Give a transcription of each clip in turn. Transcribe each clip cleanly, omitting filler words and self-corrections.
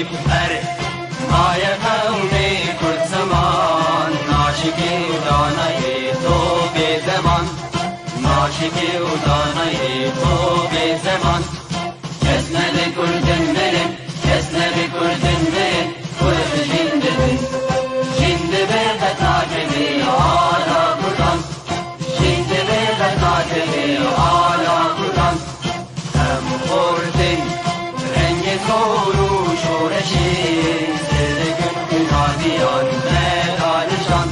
بر پای قوم کرد زمان، ناشکی و دانای تو به زمان، ناشکی و دانای تو به زمان. کسنه کردن برن، کسنه کردن برن، کرد جندن جنده به قطعه آلا کردن، جنده به قطعه آلا کردن. هم خوردن رنگ کورو شورشی، سردکن کنادیان مدارشان،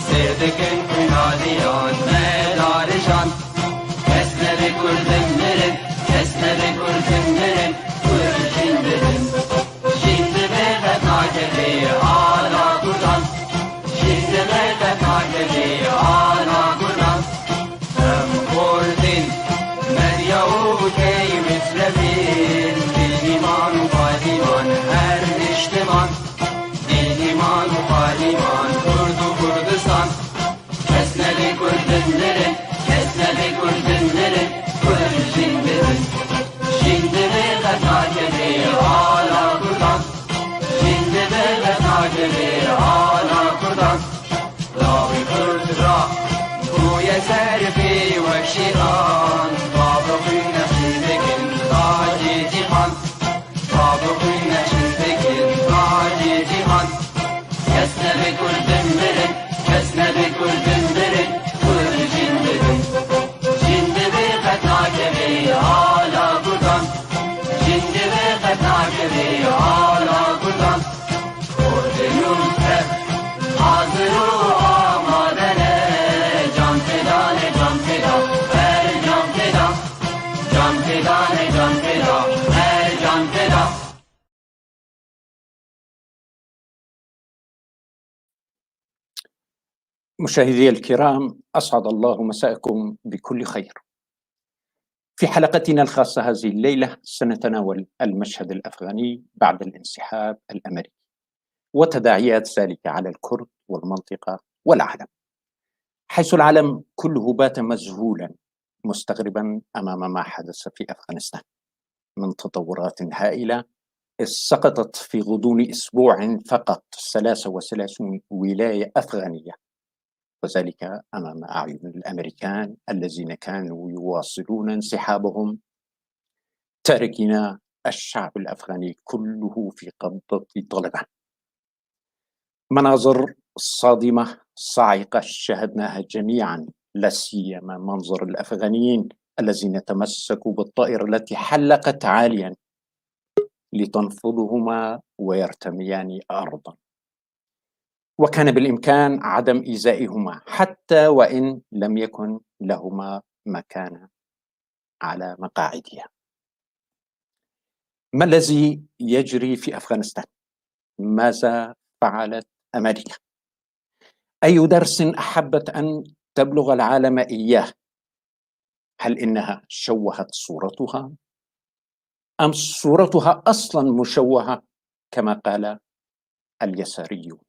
سردکن کنادیان مدارشان. کسنه کردن برن، کسنه کردن برن، کرد جندن جنده به قطعه آلا کردن، جنده به قطعه آلا کردن. هم خوردن مریو کی مثلبین، دیمان و پادیمان هر نشتمان، دیمان و پادیمان کرد و کردستان. کسنه کردن برن، کسنه کردن برن، کرد جندن جنده به قطعه آلا کردن، جنده به قطعه آلا کردن. لاوی کرد را گوی سرفی و شیطان، بابروی نشیدگن تاج جهان، بابروی نشیدگن تاج جهان. کسنه کردن برن، کسنه کردن برن، کرد جندن جنده به قطعه آلا کردن، جنده به قطعه آلا کردن. کردنون که حاضر و آمادنه، جان فدانه جان فدا هر جان فدا، جان فدانه جان فدا هر جان فدا. مشاهدي الكرام، أسعد الله مساءكم بكل خير. في حلقتنا الخاصة هذه الليلة سنتناول المشهد الأفغاني بعد الانسحاب الأمريكي وتداعيات ذلك على الكرد والمنطقة والعالم، حيث العالم كله بات مذهولا مستغربا أمام ما حدث في أفغانستان من تطورات هائلة سقطت في غضون أسبوع فقط 33 ولاية أفغانية، وذلك أمام أعين الأمريكان الذين كانوا يواصلون انسحابهم، تاركين الشعب الأفغاني كله في قبضة طالبان. مناظر صادمة صاعقة شاهدناها جميعا، لا سيما منظر الأفغانيين الذين تمسكوا بالطائرة التي حلقت عاليا لتنفضهما ويرتميان أرضا، وكان بالإمكان عدم إيذائهما حتى وإن لم يكن لهما مكان على مقاعدها. ما الذي يجري في أفغانستان؟ ماذا فعلت أمريكا؟ أي درس أحبت أن تبلغ العالم إياه؟ هل إنها شوهت صورتها أم صورتها أصلا مشوهة كما قال اليساريون؟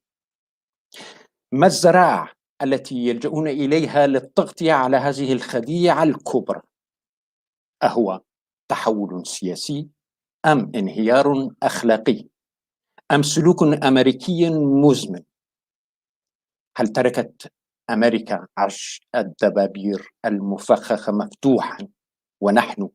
ما الزراعة التي يلجؤون إليها للتغطية على هذه الخديعة الكبرى؟ أهو تحول سياسي أم انهيار أخلاقي أم سلوك أمريكي مزمن؟ هل تركت أمريكا عرش الدبابير المفخخة مفتوحا ونحن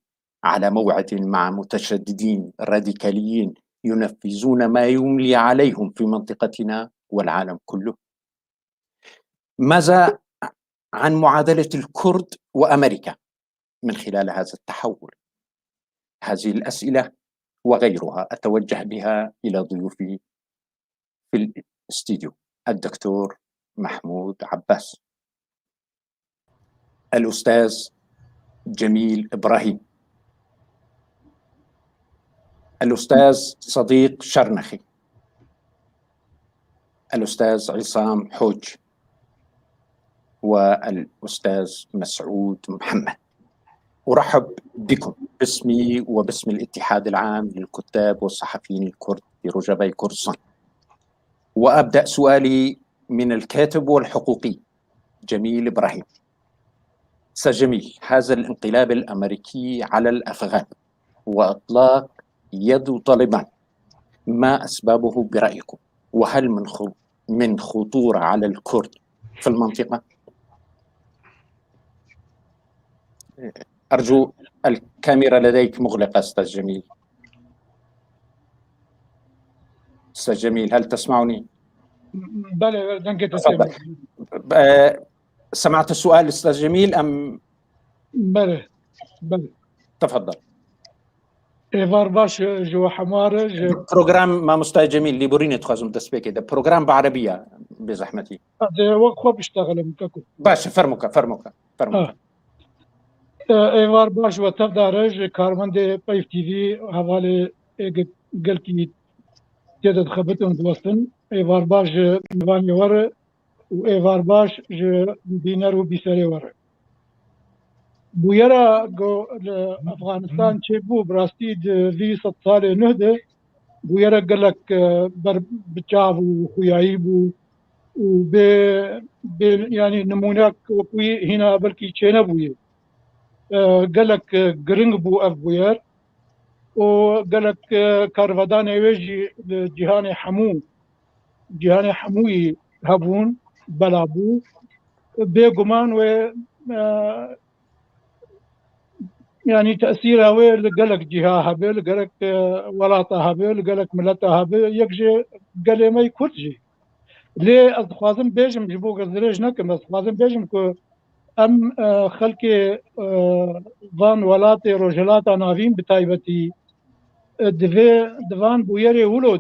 على موعد مع متشددين راديكاليين ينفذون ما يملي عليهم في منطقتنا والعالم كله؟ ماذا عن معادلة الكرد وأمريكا من خلال هذا التحول؟ هذه الأسئلة وغيرها أتوجه بها إلى ضيوفي في الاستديو، الدكتور محمود عباس، الأستاذ جميل إبراهيم، الأستاذ صديق شرنخي، الأستاذ عصام حوج، والأستاذ مسعود محمد. أرحب بكم باسمي وباسم الاتحاد العام للكتاب والصحفيين الكرد في رجبي كردستان، وأبدأ سؤالي من الكاتب والحقوقي جميل إبراهيم. جميل، هذا الانقلاب الأمريكي على الأفغان وإطلاق يد طالبان ما أسبابه برأيكم؟ وهل من خطورة على الكرد في المنطقة؟ أرجو الكاميرا لديك مغلقة أستاذ جميل. أستاذ جميل هل تسمعني؟ بله تفضل. سمعت السؤال أستاذ جميل أم؟ بله تفضل. إيفار باش جو حمارة بروجرام ما مستوى جميل اللي بوريني تخزم تسبيك ده بروجرام بعربية بزحمتي وقفة بيشتغل مكاكو باش فرمك إيفار باش وتبدا رج كارمند بايف تي في حوالي قلكي تيدا خبتهم دوستن إيفار باش نواني ورا وإيفار باش بينر وبيسري ورا بويرا جو أفغانستان تشيبو براستي في 6 سال نهده بويرا قالك بتشاف وخيايب وب يعني نموناك وكوي هنا بلكي تشينا بوي قالك قرنق بو أف بوير وقالك كارفدان يجي جهاني حموي هبون بلابو بيقمان و يعني تأثيرها ويل قالك جهة هبل قالك ولاطة هبل قالك ملتها هبل يكجي قالي ما يكرجي ليه أخوازم بيجم جبوك الزريج نكم أخوازم بيجم كو أم خلقي فان ولاتي رجلاتا نافين بتايبتي دوان بويري ولو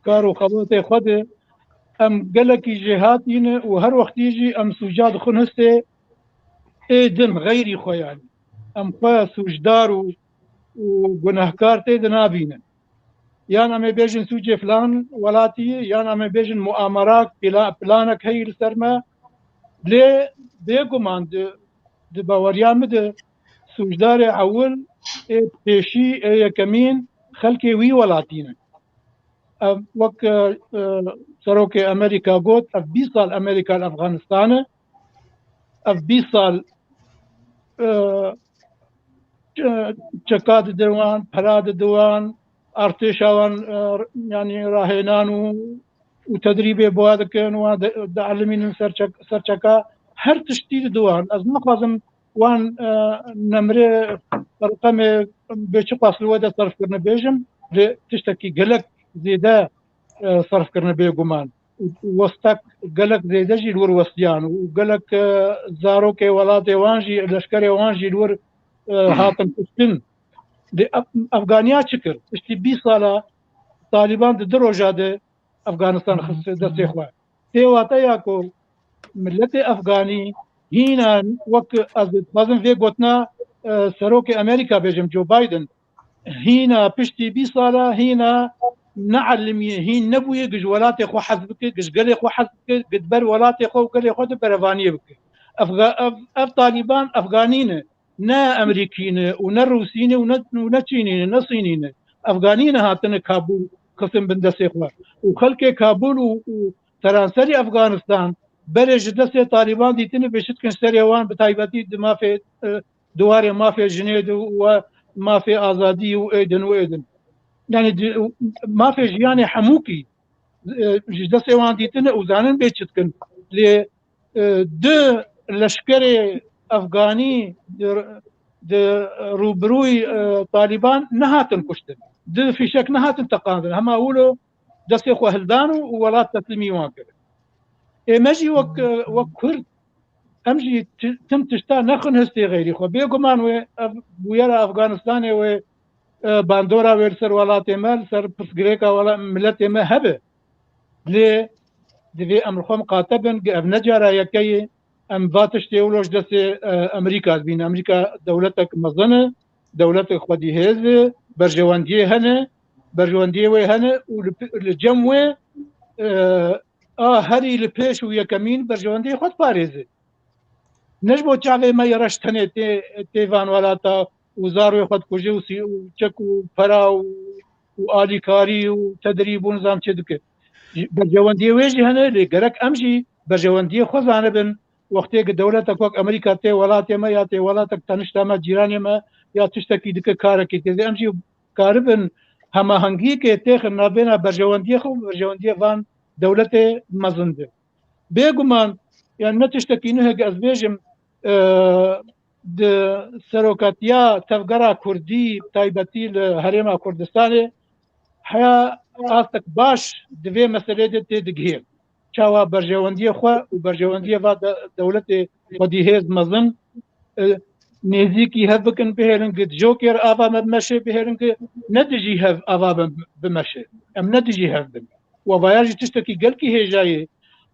كارو خبوتي خده أم قالك جهاتين وهر وقت يجي أم سجاد خنستي دم غيري خو يعني ام خو سوجدار وگناهکار ته نابینن یان ام بیژن سوجه فلان ولاتي یان ام بیژن مؤامرات پلانك هي السرما لي بيګومان د باوریان د سوجدار اول پیشي یکمین خلقي وی ولاتين وك سروك امريكا قوت اف 20 سال امريكا افغانستان اف 20 سال چکات دوان پراد دوان ارتشاوان يعني راهنان وتدريب بوادكن ودعلمين سرچکا هر تشتيد دوان از مخازم وان نمره رقم بيش قاصل ودا صرف كرنا بيجم تشتكي قلق زيدا صرف كرنا بيقومان وستك قلق زيدا جي الور وسيان وقلق زاروك ولاتي وانجي لشكري وانجي الور هاتن كشتن دي افغانيا شكر اشتي 20 سالا طالبان د دروجه د افغانستان خص د سیخوا تی واته یا کو ملت افغاني هنا وك از بازم في قوتنا سروك امريكا بيجم جو بايدن هنا بشتي 20 سالا هنا نعلم هين نبوي جولاتي خو حزبك قلي خو حزبك قد بر ولاتي خو قلي خو برفانيه بك اف طالبان افغانيين نا امريكيين ونا روسيين ونا تشينيين نا صينيين افغانيين هاتن كابول قسم بن دسيخوا وخلق كابول وترانسري افغانستان برج دسي طالبان ديتن بشت كن سريوان بتايبتي ما في دوار ما في جنيد وما في ازادي وايدن يعني ما في جياني حموكي دسي وان ديتن وزانن بيشت كن ل دو لشكري افغاني د روبروي طالبان نهاتن كشتن د في شك نهاتن تقاندن هم اولو دسي خو هلدانو ولا تسليمي واكر مجي وك كرد امجي تم تشتا نخن هستي غيري خو بيغمان ويرا افغانستان و باندورا ورسر ولا تمال سر بسغريكا ولا ملت ما هبه لي دي امر خم قاتبن نجارا يكي ام باتش تيولوج دسي امريكا بين امريكا دولتك مزنه دولتك خدي هز برجواندي هنا برجواندي وي هنا والجموي هري البيش ويا كمين برجواندي خد باريزه نجبو تشافي ما يرشتني تيفان ولا تا وزارو خد كوجي وتشكو فرا وآلي كاري وتدريب ونظام تشدك برجواندي ويجي هنا لقرك امشي برجواندي خزانه بن وقتی که دولت کوک امریکا ته ولاته ما یا ته ولاتک تنشتا ما جیرانی ما یا تشتکی دک کار کی ته امشي کاربن هەما هەنگیکێ تێخن نابێنە بەرژەوەندیە خۆ بەرژەوەندیە وان دەولەتێ مەزندە بێگومان یان نەتشتێکی نهێک ئەس بێژم سەرۆکاتیا تەفگەرا کوردی تایبەتی لە هەرێما کوردستانê هەیە ئاستێک باش divê meselê de tê digihê çawa berjewendiyê xwe û berjewendiyê va dewletê xwedî hêz mezin nêzîkî hev bikin bihêrin ku jokêr ava me bimeşe bihêrin ku nedijî hev ava bimeşe em nedijî hev bin wevaya jî tiştekî gelkî hêjayê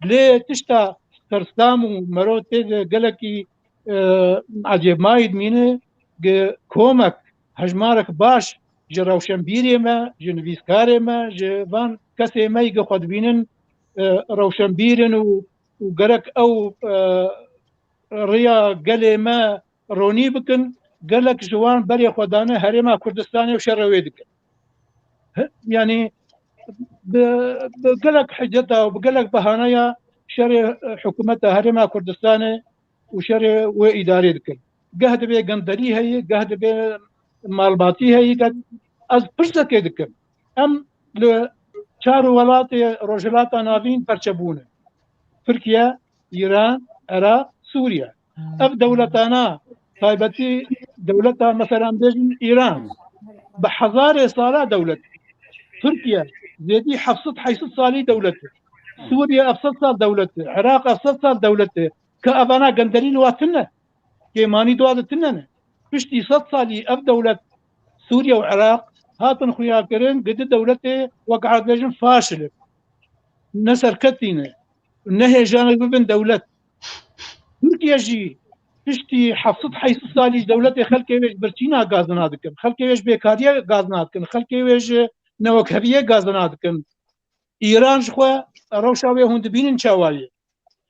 lê tişta tirstam û mero tê de gelekî ecêbmayî dimîne ku komek hejmarek baş ji rewşenbîrê me ji nivîskarê me ji van kesê me ku xwe dibînin rewşenbîrin û gerek ew rêya gelê me ronî bikin gelek ji wan berê xwe dane herêma Kurdistanê û şerê wê dikin yanî bi gelek hiceta û bi gelek behaneya şerê hikûmeta herêma Kurdistanê û şerê wê îdarê dikin geh dibe genderî heye geh dibe malbatî heye ez pirsekê dikim em li çar welatê rojhilata navîn perçebûne Tirkiye, İran, Iraq, Sûriye ev dewletana taybetî dewleta meselan bêjin İran bi hezarê sala dewlet Tirkiye zêdî 700 salî dewletê Sûriye 700 sal dewletê Iraq 700 sal dewletê ki evana genderî li wa tune kêmanî dua di tune ne piştî 100 salî ev dewlet Sûriye û Iraq hatin xuyakirin ku di dewletê wek bêjin faşil ne serketîne ne hêjanek bibin dewlet Tirkiye jî piştî 700 salî dewletê xelkê wê ji birçîna gazina dikin xelkê wê ji bêkariya gazina dikin xelkê wê ji newekheviye gazina dikin İran ji xwe rewşa wê hûn dibînin çawayê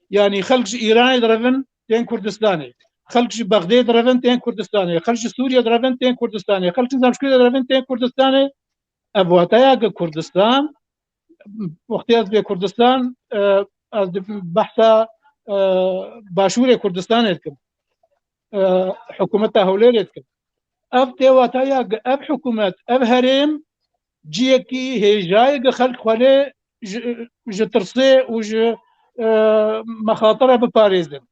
yanî xelk ji İranê direvin tên Kurdistanê xelk ji Bexdê direvin tên Kurdistanê xelk ji Sûriye direvin tên Kurdistanê xelk ji Zemşkirê direvin tên Kurdistanê ev wataya ku Kurdistan wextê ez bê Kurdistan ez behsa başûrê Kurdistanê dikim hikûmeta Hewlêrê dikim ev tê wataya ku ev hikûmet ev herêm ciyekî hêjayê ku xelk xwelê ji tirsê û ji mexatira biparêzin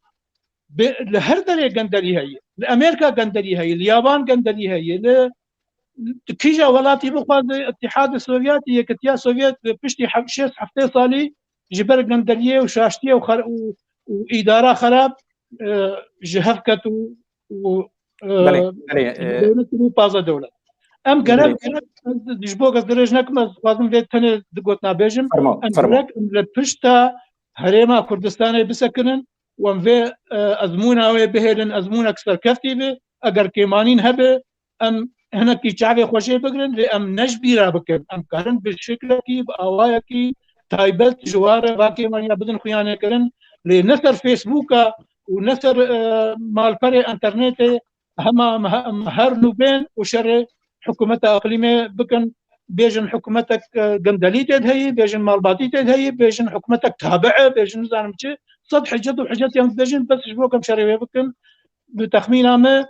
li her derê genderî heye li Amerîka genderî heye li Yaban genderî heye li kîja welatî bixwaze İttihadê Sovyetî Yekîtiya Sovyet piştî 6-7 salî ji ber genderiyê û şaştiye û îdara xerab ji hev ket û paza dewlet em gerek ji bo ez dirêj nekim ez dixwazim vê tenê digot nabêjim em gerek li pişta herêma Kurdistanê bisekinin û em vê ezmûna wê bihêlin ezmûnek serkeftî be eger kêmanîn hebe em hinekî çavê xweşê bigirin lê em ne ji bîra bikin em karin bi şeklekî bi awayekî taybet ji ware va kêmaniya bidin xuyanêkirin lê ne ser Facebooka û ne ser malperê internetê hema her nûbên û şerê hikûmeta iqlîmê bikin bêjin hikûmetek gendelî tê heye bêjin malbatî tê heye bêjin hikûmetek tabi'e bêjin nizanim çi sed hicet û hicet yan bêjin bes ji bo kem şerê wê bikin bi texmîna me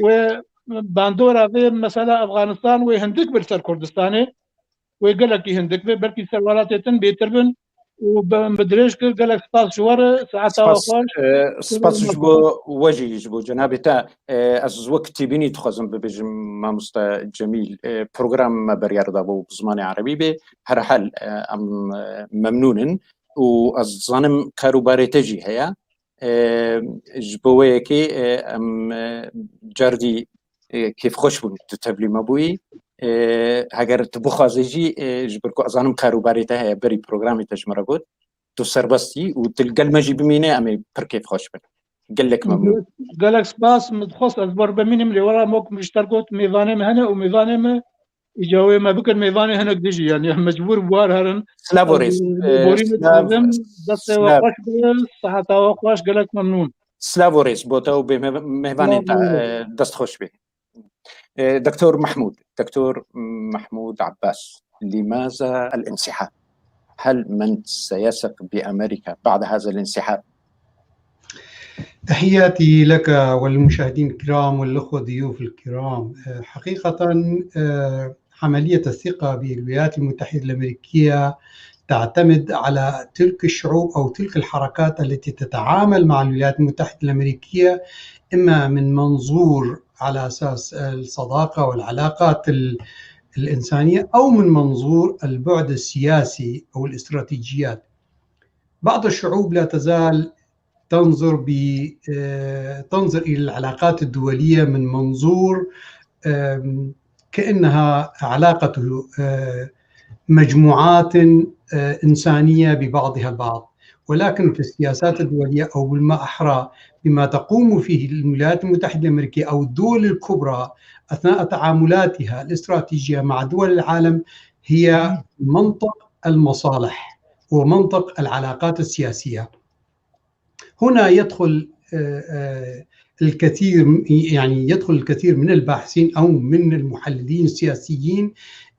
wê bandora vê mesela Efganistan wê hindik bir ser Kurdistanê wê gelekî hindik vê belkî ser welatê tin bêtir bin û bi dirêj kir gelek spas ji were saeta xweş سپاس ji bo wejî ji bo cenabê te ez wek tîbînî dixwazim bibêjim mamoste Cemîl program me biryar da bû bi zimanê erebî bê her hel em memnûnin û ez dizanim karûbarê te jî heye ji bo wê yekê em cerdî kêfxweş bûn tu tevlî me bûyî heger tu bixwazî jî ji ber ku ez zanim karûbarê te heye berî programê te ji me re got tu serbestî û tu li gel me jî bimîne em ê pir kêfxweş bin gelek memnûn gelek spas min dixwast ez bar bimînim lê were mok ji ter got mêvanê me hene û mêvanê me îcawê me bikin mêvanê hinek dijî yani mecbûr war herin Slavorês destê we xweş be seheta we xweş gelek memnûn Slavorês bo te û bê mêvanê te dest xweş bê دكتور محمود عباس لماذا الانسحاب؟ هل من سيثق بأمريكا بعد هذا الانسحاب؟ تحياتي لك والمشاهدين الكرام والأخوة الضيوف الكرام. حقيقة عملية الثقة بالولايات المتحدة الأمريكية تعتمد على تلك الشعوب أو تلك الحركات التي تتعامل مع الولايات المتحدة الأمريكية إما من منظور على أساس الصداقة والعلاقات الإنسانية أو من منظور البعد السياسي أو الاستراتيجيات. بعض الشعوب لا تزال تنظر إلى العلاقات الدولية من منظور كأنها علاقة مجموعات إنسانية ببعضها البعض، ولكن في السياسات الدولية أو بالأحرى بما تقوم فيه الولايات المتحدة الأمريكية أو الدول الكبرى أثناء تعاملاتها الاستراتيجية مع دول العالم هي منطق المصالح ومنطق العلاقات السياسية. هنا يدخل الكثير من الباحثين أو من المحللين السياسيين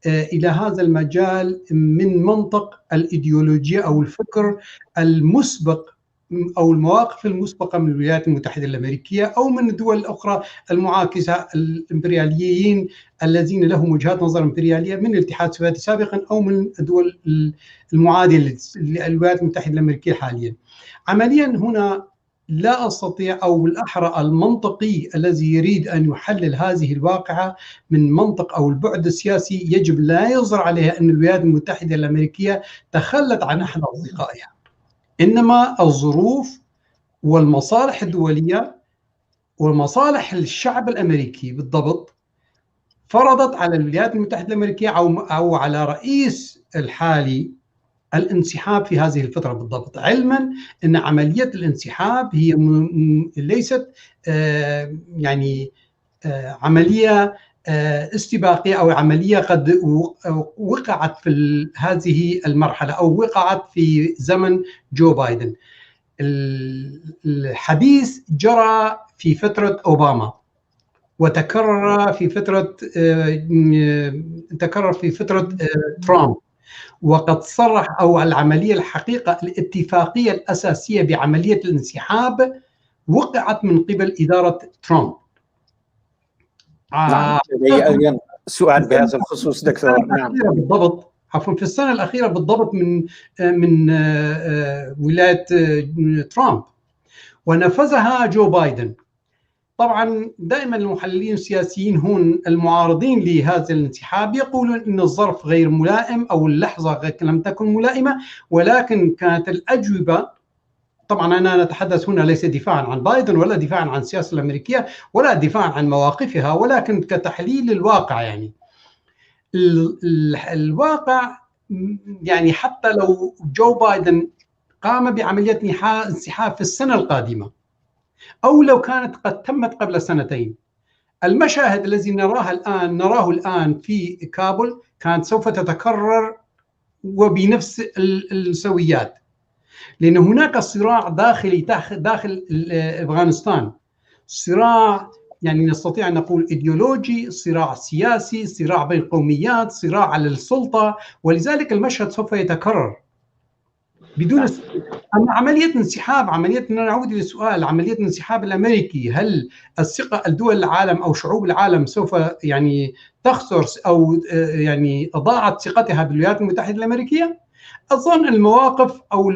إلى هذا المجال من منطق الإيديولوجيا أو الفكر المسبق أو المواقف المسبقة من الولايات المتحدة الأمريكية أو من الدول الأخرى المعاكسة، الإمبرياليين الذين لهم وجهات نظر إمبريالية من الاتحاد السوفيتي سابقا أو من الدول المعادية للولايات المتحدة الأمريكية حاليا. عمليا هنا لا أستطيع أو بالأحرى المنطقي الذي يريد أن يحلل هذه الواقعة من منطق أو البعد السياسي يجب لا يظهر عليها أن الولايات المتحدة الأمريكية تخلت عن أحد أصدقائها، إنما الظروف والمصالح الدولية ومصالح الشعب الأمريكي بالضبط فرضت على الولايات المتحدة الأمريكية أو على رئيس الحالي الانسحاب في هذه الفترة بالضبط، علما أن عملية الانسحاب هي ليست عملية استباقية أو عملية قد وقعت في هذه المرحلة أو وقعت في زمن جو بايدن. الحديث جرى في فترة أوباما وتكرر في فترة ترامب، وقد صرح أو العملية الحقيقة الاتفاقية الأساسية بعملية الانسحاب وقعت من قبل إدارة ترامب. لدي سؤال بهذا الخصوص دكتور. نعم بالضبط، عفوا، في السنة الأخيرة بالضبط من ولاية ترامب، ونفذها جو بايدن. طبعا دائما المحللين السياسيين هون المعارضين لهذا الانسحاب يقولون ان الظرف غير ملائم او اللحظه لم تكن ملائمه، ولكن كانت الاجوبه، طبعا انا نتحدث هنا ليس دفاعا عن بايدن ولا دفاعا عن السياسه الامريكيه ولا دفاعا عن مواقفها، ولكن كتحليل الواقع. يعني الواقع حتى لو جو بايدن قام بعمليه انسحاب في السنه القادمه أو لو كانت قد تمت قبل سنتين، المشاهد الذي نراه الآن في كابول كانت سوف تتكرر وبنفس السويات، لأن هناك صراع داخلي داخل أفغانستان، صراع نستطيع أن نقول إيديولوجي، صراع سياسي، صراع بين قوميات، صراع على السلطة، ولذلك المشهد سوف يتكرر بدون أما عملية انسحاب، نعود إلى السؤال، عملية الانسحاب الأمريكي، هل الثقة الدول العالم أو شعوب العالم سوف تخسر أو ضاعت ثقتها بالولايات المتحدة الأمريكية؟ أظن المواقف أو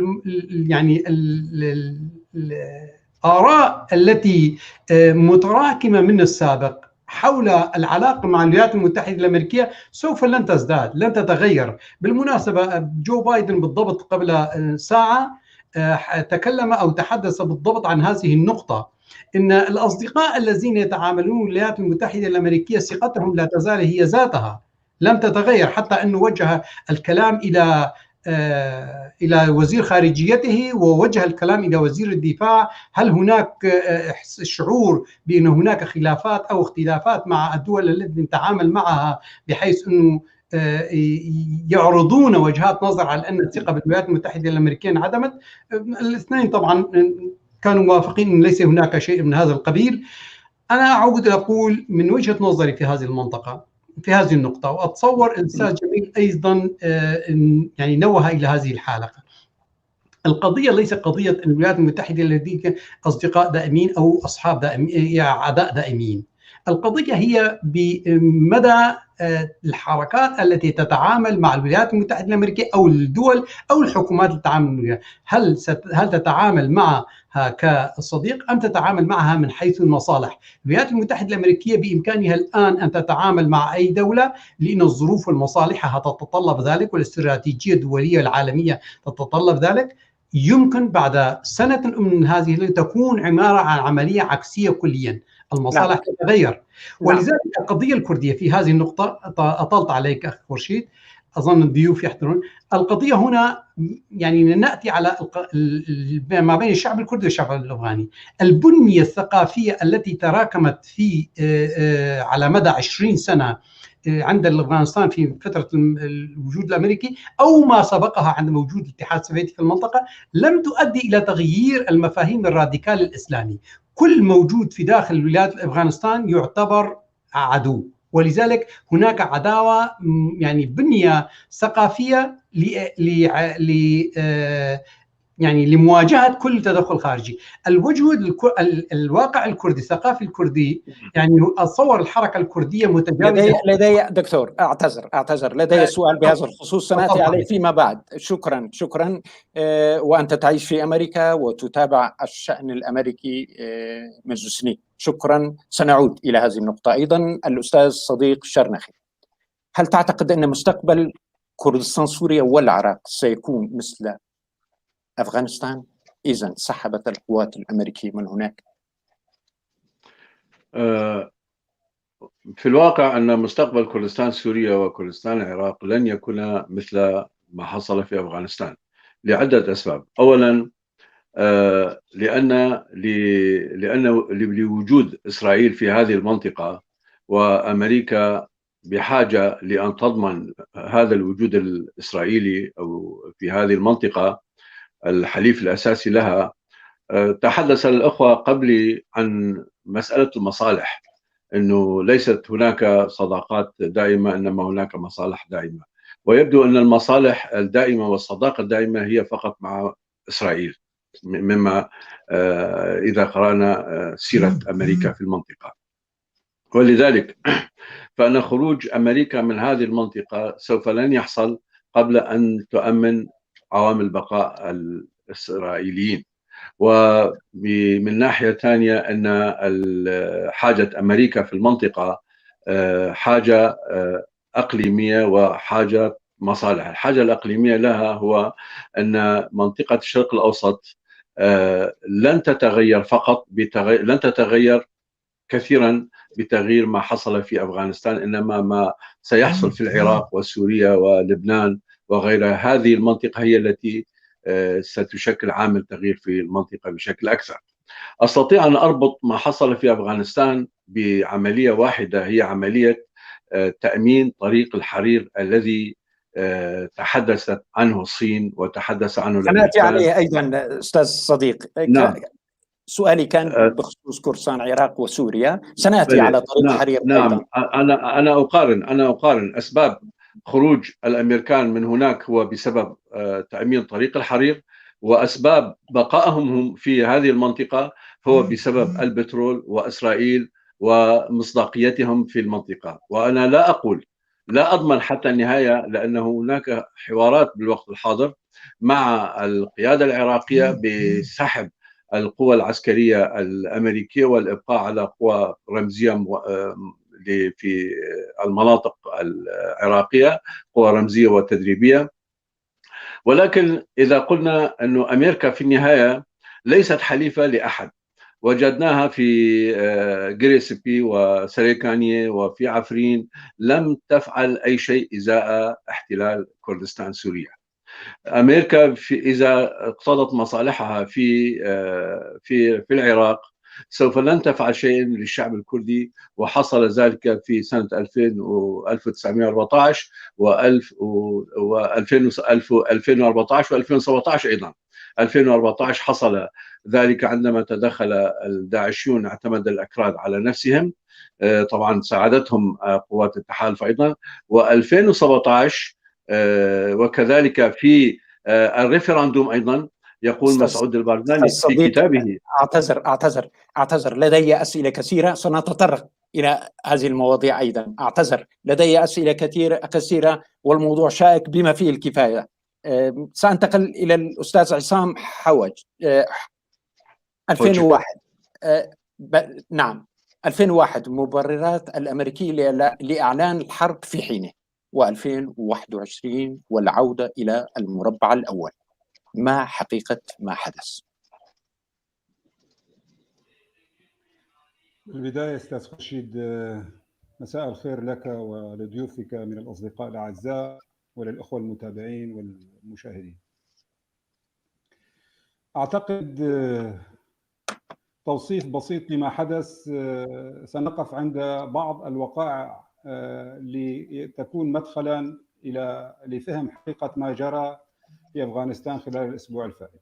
الآراء التي متراكمة من السابق حول العلاقة مع الولايات المتحدة الأمريكية سوف لن تزداد، لن تتغير. بالمناسبة جو بايدن بالضبط قبل ساعة تكلم أو تحدث بالضبط عن هذه النقطة، إن الأصدقاء الذين يتعاملون الولايات المتحدة الأمريكية ثقتهم لا تزال هي ذاتها، لم تتغير، حتى أنه وجه الكلام إلى وزير خارجيته ووجه الكلام إلى وزير الدفاع. هل هناك شعور بأن هناك خلافات أو اختلافات مع الدول التي نتعامل معها بحيث أنه يعرضون وجهات نظر على أن الثقة بالولايات المتحدة الأمريكية انعدمت؟ الاثنين طبعا كانوا موافقين أن ليس هناك شيء من هذا القبيل. أنا أعود أقول من وجهة نظري في هذه المنطقة، في هذه النقطة، وأتصور الأستاذ جميل أيضا نوه إلى هذه الحلقة. القضية ليس قضية الولايات المتحدة التي أصدقاء دائمين أو أصحاب دائمين، أعداء دائمين. القضية هي بمدى الحركات التي تتعامل مع الولايات المتحدة الأمريكية أو الدول أو الحكومات اللي تتعامل معها. هل تتعامل معها كصديق أم تتعامل معها من حيث المصالح؟ الولايات المتحدة الأمريكية بإمكانها الآن أن تتعامل مع أي دولة لأن الظروف والمصالح تتطلب ذلك، والاستراتيجية الدولية العالمية تتطلب ذلك. يمكن بعد سنة من هذه تكون عبارة عن عملية عكسية كليا، المصالح تتغير. ولذلك القضية الكردية في هذه النقطة، أطلت عليك أخي خورشيد، أظن الضيوف يحضرون. القضية هنا يعني نأتي على ما بين الشعب الكردي والشعب الأفغاني. البنية الثقافية التي تراكمت في على مدى 20 سنة عند أفغانستان في فترة الوجود الأمريكي أو ما سبقها عند وجود الاتحاد السوفيتي في المنطقة لم تؤدي إلى تغيير المفاهيم الراديكال الإسلامي. كل موجود في داخل ولايات أفغانستان يعتبر عدو، ولذلك هناك عداوة يعني بنية ثقافية يعني لمواجهة كل تدخل خارجي. الواقع الكردي، الثقافي الكردي، يعني أتصور الحركة الكردية متجاوزة. لدي دكتور أعتذر لدي سؤال بهذا الخصوص سنأتي عليه فيما بعد. شكرا وأنت تعيش في أمريكا وتتابع الشأن الأمريكي منذ سنين. شكرا. سنعود إلى هذه النقطة أيضا. الأستاذ صديق الشرنخي، هل تعتقد أن مستقبل كردستان سوريا والعراق سيكون مثل أفغانستان إذا سحبت القوات الأمريكية من هناك؟ في الواقع أن مستقبل كردستان سوريا وكردستان العراق لن يكون مثل ما حصل في أفغانستان لعدة أسباب. أولا لأن لوجود إسرائيل في هذه المنطقة، وأمريكا بحاجة لأن تضمن هذا الوجود الإسرائيلي أو في هذه المنطقة الحليف الأساسي لها. تحدث الأخوة قبلي عن مسألة المصالح، أنه ليست هناك صداقات دائمة إنما هناك مصالح دائمة، ويبدو أن المصالح الدائمة والصداقة الدائمة هي فقط مع إسرائيل، مما إذا قرأنا سيرة أمريكا في المنطقة. ولذلك فإن خروج أمريكا من هذه المنطقة سوف لن يحصل قبل أن تؤمن عوامل بقاء الإسرائيليين. ومن ناحية ثانية أن حاجة أمريكا في المنطقة حاجة أقليمية وحاجة مصالح. الحاجة الأقليمية لها هو أن منطقة الشرق الأوسط لن تتغير لن تتغير كثيرا بتغيير ما حصل في أفغانستان، إنما ما سيحصل في العراق وسوريا ولبنان وغيرها. هذه المنطقة هي التي ستشكل عامل تغيير في المنطقة بشكل أكثر. أستطيع أن أربط ما حصل في أفغانستان بعملية واحدة، هي عملية تأمين طريق الحرير الذي تحدثت عنه الصين وتحدث عنه الأمريكان. سنأتي عليه أيضا أستاذ صديق. نعم. سؤالي كان بخصوص كردستان العراق وسوريا. سنأتي على طريق الحرير. نعم. أنا أقارن أسباب خروج الأمريكان من هناك هو بسبب تأمين طريق الحرير، وأسباب بقائهم هم في هذه المنطقة هو بسبب البترول وإسرائيل ومصداقيتهم في المنطقة. وأنا لا أضمن حتى النهاية، لأن هناك حوارات بالوقت الحاضر مع القيادة العراقية بسحب القوى العسكرية الأمريكية والإبقاء على قوى رمزية في المناطق العراقية، قوى رمزية وتدريبية. ولكن إذا قلنا أن أمريكا في النهاية ليست حليفة لأحد، وجدناها في جريسبي وسريكانية وفي عفرين لم تفعل أي شيء إزاء احتلال كردستان سوريا. أمريكا إذا اقتضت مصالحها في العراق سوف لن تفعل شيء للشعب الكردي، وحصل ذلك في سنة 1914 و2014 و2017 أيضا. 2014 حصل ذلك عندما تدخل الداعشيون، اعتمد الأكراد على نفسهم، طبعا ساعدتهم قوات التحالف أيضا. و2017 وكذلك في الريفراندوم أيضا يقول مسعود البارزاني في كتابه. أعتذر لدي أسئلة كثيرة، سنتطرق إلى هذه المواضيع أيضا. أعتذر، لدي أسئلة كثيرة والموضوع شائك بما فيه الكفاية. سأنتقل إلى الأستاذ عصام حوج. 2001 نعم 2001 مبررات الأمريكية لإعلان الحرب في حينه، و2021 والعودة إلى المربع الأول. ما حقيقة ما حدث؟ في البداية أستاذ خورشيد، مساء الخير لك ولضيوفك من الأصدقاء الأعزاء وللأخوة المتابعين والمشاهدين. أعتقد توصيف بسيط لما حدث، سنقف عند بعض الوقائع لتكون مدخلا لفهم حقيقة ما جرى في أفغانستان خلال الأسبوع الفائت.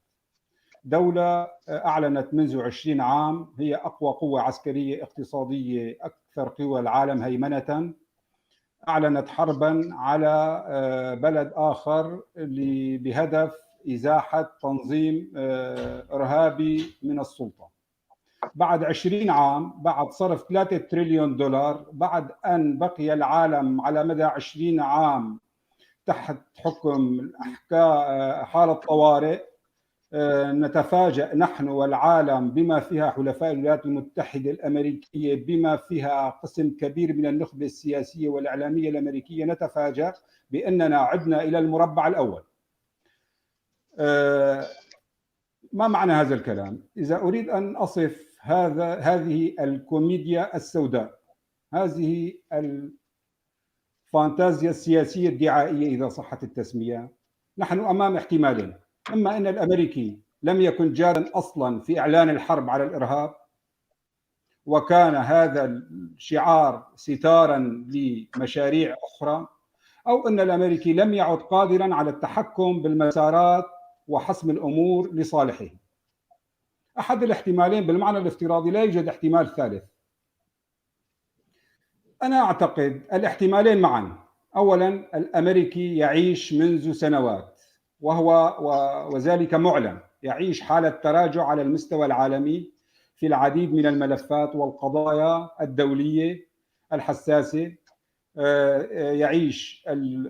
دولة أعلنت منذ 20 عام هي أقوى قوة عسكرية اقتصادية، أكثر قوى العالم هيمنة، أعلنت حربا على بلد آخر بهدف إزاحة تنظيم إرهابي من السلطة. بعد 20 عام، بعد صرف 3 تريليون دولار، بعد أن بقي العالم على مدى 20 عام تحت حكم حالة طوارئ، نتفاجأ نحن والعالم بما فيها حلفاء الولايات المتحدة الأمريكية، بما فيها قسم كبير من النخبة السياسية والإعلامية الأمريكية، نتفاجأ بأننا عدنا إلى المربع الأول. ما معنى هذا الكلام؟ إذا أريد أن أصف هذه الكوميديا السوداء، هذه الفانتازيا السياسية الدعائية إذا صحت التسمية، نحن أمام احتمالين: إما أن الأمريكي لم يكن جادا أصلا في إعلان الحرب على الإرهاب، وكان هذا الشعار ستارا لمشاريع أخرى، أو أن الأمريكي لم يعد قادرا على التحكم بالمسارات وحسم الأمور لصالحه. أحد الاحتمالين بالمعنى الافتراضي، لا يوجد احتمال ثالث. أنا أعتقد الاحتمالين معا. أولا، الأمريكي يعيش منذ سنوات، وذلك معلن، يعيش حالة تراجع على المستوى العالمي في العديد من الملفات والقضايا الدولية الحساسة.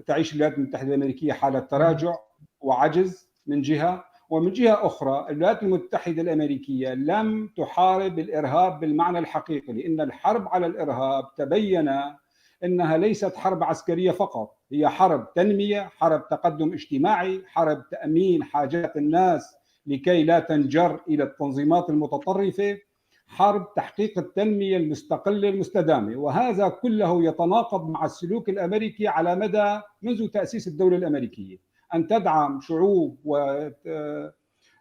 تعيش الولايات المتحدة الأمريكية حالة تراجع وعجز من جهة، ومن جهة أخرى الولايات المتحدة الأمريكية لم تحارب الإرهاب بالمعنى الحقيقي، لأن الحرب على الإرهاب تبين أنها ليست حرب عسكرية فقط، هي حرب تنمية، حرب تقدم اجتماعي، حرب تأمين حاجات الناس لكي لا تنجر إلى التنظيمات المتطرفة، حرب تحقيق التنمية المستقلة المستدامة. وهذا كله يتناقض مع السلوك الأمريكي على مدى منذ تأسيس الدولة الأمريكية، أن تدعم شعوب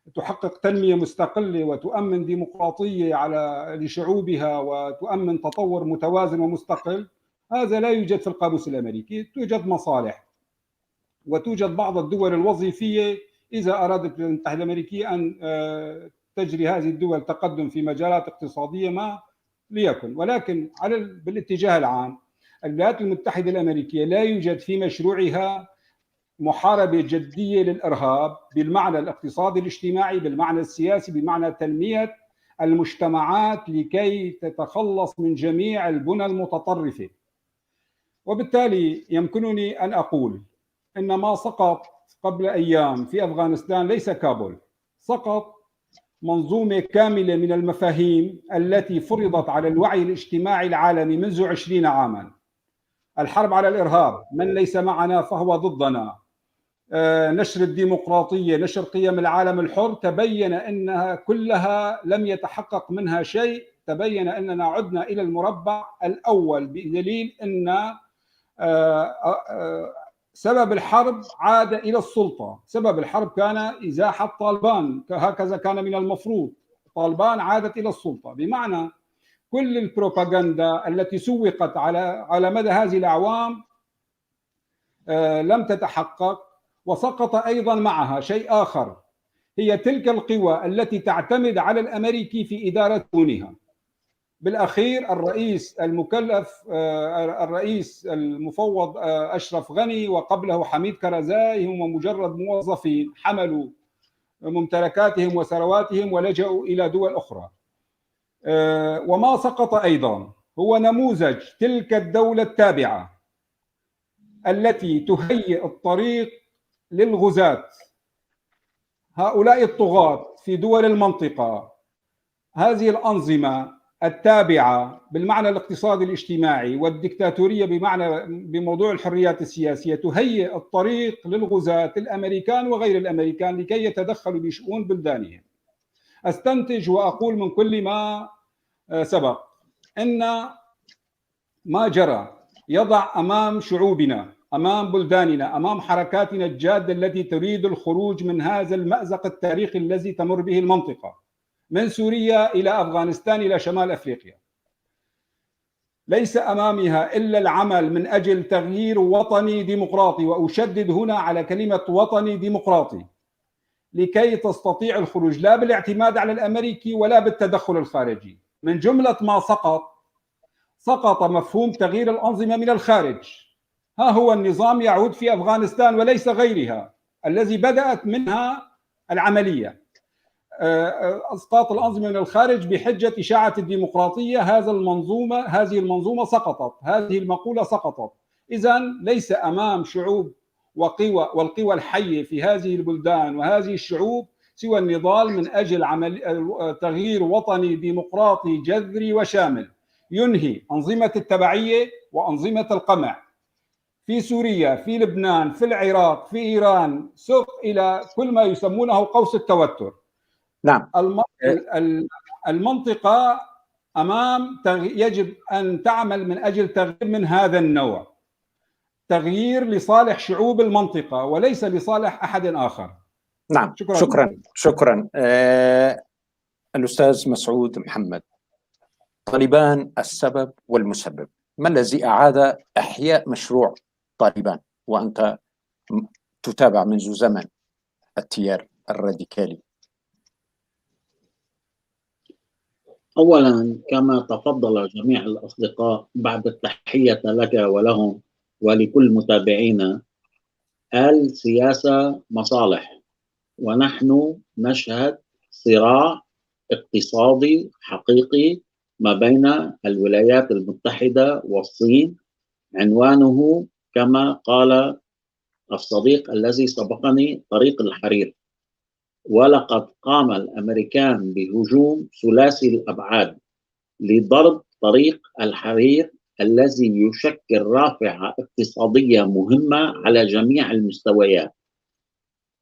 وتحقق تنمية مستقلة وتؤمن ديمقراطية لشعوبها وتؤمن تطور متوازن ومستقل. هذا لا يوجد في القاموس الأمريكي. توجد مصالح وتوجد بعض الدول الوظيفية إذا أرادت الولايات المتحدة الأمريكية أن تجري هذه الدول تقدم في مجالات اقتصادية ما ليكن. ولكن بالاتجاه العام، الولايات المتحدة الأمريكية لا يوجد في مشروعها محاربة جدية للإرهاب بالمعنى الاقتصادي الاجتماعي، بالمعنى السياسي، بمعنى تنمية المجتمعات لكي تتخلص من جميع البنى المتطرفة. وبالتالي يمكنني أن أقول إن ما سقط قبل أيام في أفغانستان ليس كابول، سقط منظومة كاملة من المفاهيم التي فرضت على الوعي الاجتماعي العالمي منذ 20 عاما. الحرب على الإرهاب، من ليس معنا فهو ضدنا، نشر الديمقراطية، نشر قيم العالم الحر، تبين أنها كلها لم يتحقق منها شيء. تبين أننا عدنا إلى المربع الأول بدليل أن سبب الحرب عاد إلى السلطة. سبب الحرب كان إزاحة طالبان، هكذا كان من المفروض. طالبان عادت إلى السلطة، بمعنى كل البروباغندا التي سوقت على مدى هذه الأعوام لم تتحقق. وسقط أيضا معها شيء آخر، هي تلك القوى التي تعتمد على الأمريكي في إدارة دونها. بالأخير الرئيس المكلف، الرئيس المفوض أشرف غني، وقبله حميد كرزاي، هم مجرد موظفين حملوا ممتلكاتهم وثرواتهم ولجأوا إلى دول أخرى. وما سقط أيضا هو نموذج تلك الدولة التابعة التي تهيئ الطريق للغزاة، هؤلاء الطغاة في دول المنطقة. هذه الأنظمة التابعة بالمعنى الاقتصادي الاجتماعي والديكتاتورية بموضوع الحريات السياسية تهيئ الطريق للغزاة الأمريكان وغير الأمريكان لكي يتدخلوا بشؤون بلدانهم. أستنتج وأقول من كل ما سبق أن ما جرى يضع أمام شعوبنا، أمام بلداننا، أمام حركاتنا الجادة التي تريد الخروج من هذا المأزق التاريخي الذي تمر به المنطقة من سوريا إلى أفغانستان إلى شمال أفريقيا. ليس أمامها إلا العمل من أجل تغيير وطني ديمقراطي، وأشدد هنا على كلمة وطني ديمقراطي، لكي تستطيع الخروج لا بالاعتماد على الأمريكي ولا بالتدخل الخارجي. من جملة ما سقط مفهوم تغيير الأنظمة من الخارج. ها هو النظام يعود في أفغانستان وليس غيرها الذي بدأت منها العملية. اسقاط الانظمه من الخارج بحجه اشاعه الديمقراطيه، هذه المنظومه سقطت، هذه المقوله سقطت. اذا ليس امام شعوب وقوى والقوى الحيه في هذه البلدان وهذه الشعوب سوى النضال من اجل تغيير وطني ديمقراطي جذري وشامل ينهي انظمه التبعيه وانظمه القمع في سوريا، في لبنان، في العراق، في ايران، سوق الى كل ما يسمونه قوس التوتر. نعم. المنطقة يجب أن تعمل من أجل تغيير من هذا النوع، تغيير لصالح شعوب المنطقة وليس لصالح أحد آخر. نعم. شكرا. الأستاذ مسعود محمد، طالبان السبب والمسبب، ما الذي أعاد إحياء مشروع طالبان وأنت تتابع منذ زمن التيار الراديكالي؟ أولا كما تفضل جميع الأصدقاء بعد التحية لك ولهم ولكل متابعينا، السياسة مصالح، ونحن نشهد صراع اقتصادي حقيقي ما بين الولايات المتحدة والصين، عنوانه كما قال الصديق الذي سبقني طريق الحرير. ولقد قام الأمريكان بهجوم ثلاثي الأبعاد لضرب طريق الحرير الذي يشكل رافعة اقتصادية مهمة على جميع المستويات،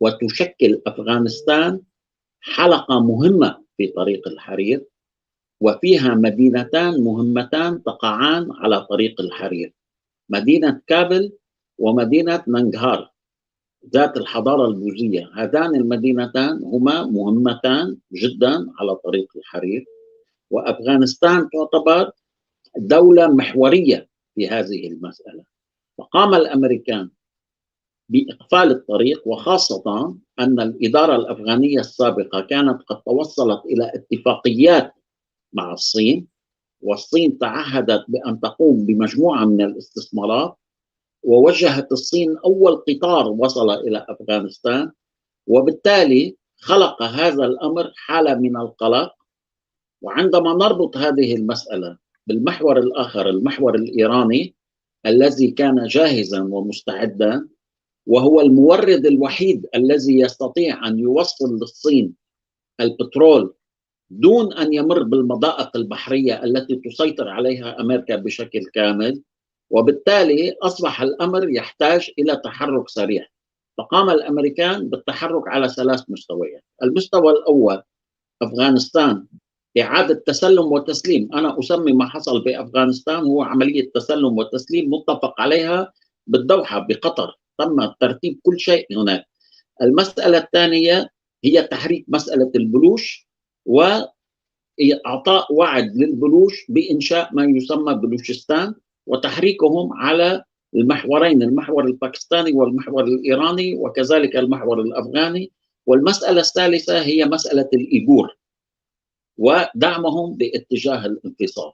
وتشكل أفغانستان حلقة مهمة في طريق الحرير، وفيها مدينتان مهمتان تقعان على طريق الحرير، مدينة كابل ومدينة ننغهار ذات الحضارة البوذية. هذان المدينتان هما مهمتان جدا على طريق الحرير، وأفغانستان تعتبر دولة محورية في هذه المسألة. فقام الأمريكان بإقفال الطريق، وخاصة أن الإدارة الأفغانية السابقة كانت قد توصلت إلى اتفاقيات مع الصين، والصين تعهدت بأن تقوم بمجموعة من الاستثمارات، ووجهت الصين أول قطار وصل إلى أفغانستان، وبالتالي خلق هذا الأمر حالة من القلق. وعندما نربط هذه المسألة بالمحور الآخر، المحور الإيراني الذي كان جاهزا ومستعدا، وهو المورد الوحيد الذي يستطيع أن يوصل للصين البترول دون أن يمر بالمضائق البحرية التي تسيطر عليها أمريكا بشكل كامل، وبالتالي أصبح الأمر يحتاج إلى تحرك سريع. فقام الأمريكان بالتحرك على 3 مستويات. المستوى الأول أفغانستان، إعادة تسلم وتسليم. أنا أسمي ما حصل بأفغانستان هو عملية تسلم وتسليم متفق عليها بالدوحة بقطر، تم ترتيب كل شيء هناك. المسألة الثانية هي تحريك مسألة البلوش، وإعطاء وعد للبلوش بإنشاء ما يسمى بلوشستان، وتحريكهم على المحورين، المحور الباكستاني والمحور الإيراني، وكذلك المحور الأفغاني. والمسألة الثالثة هي مسألة الإيغور ودعمهم باتجاه الانفصال.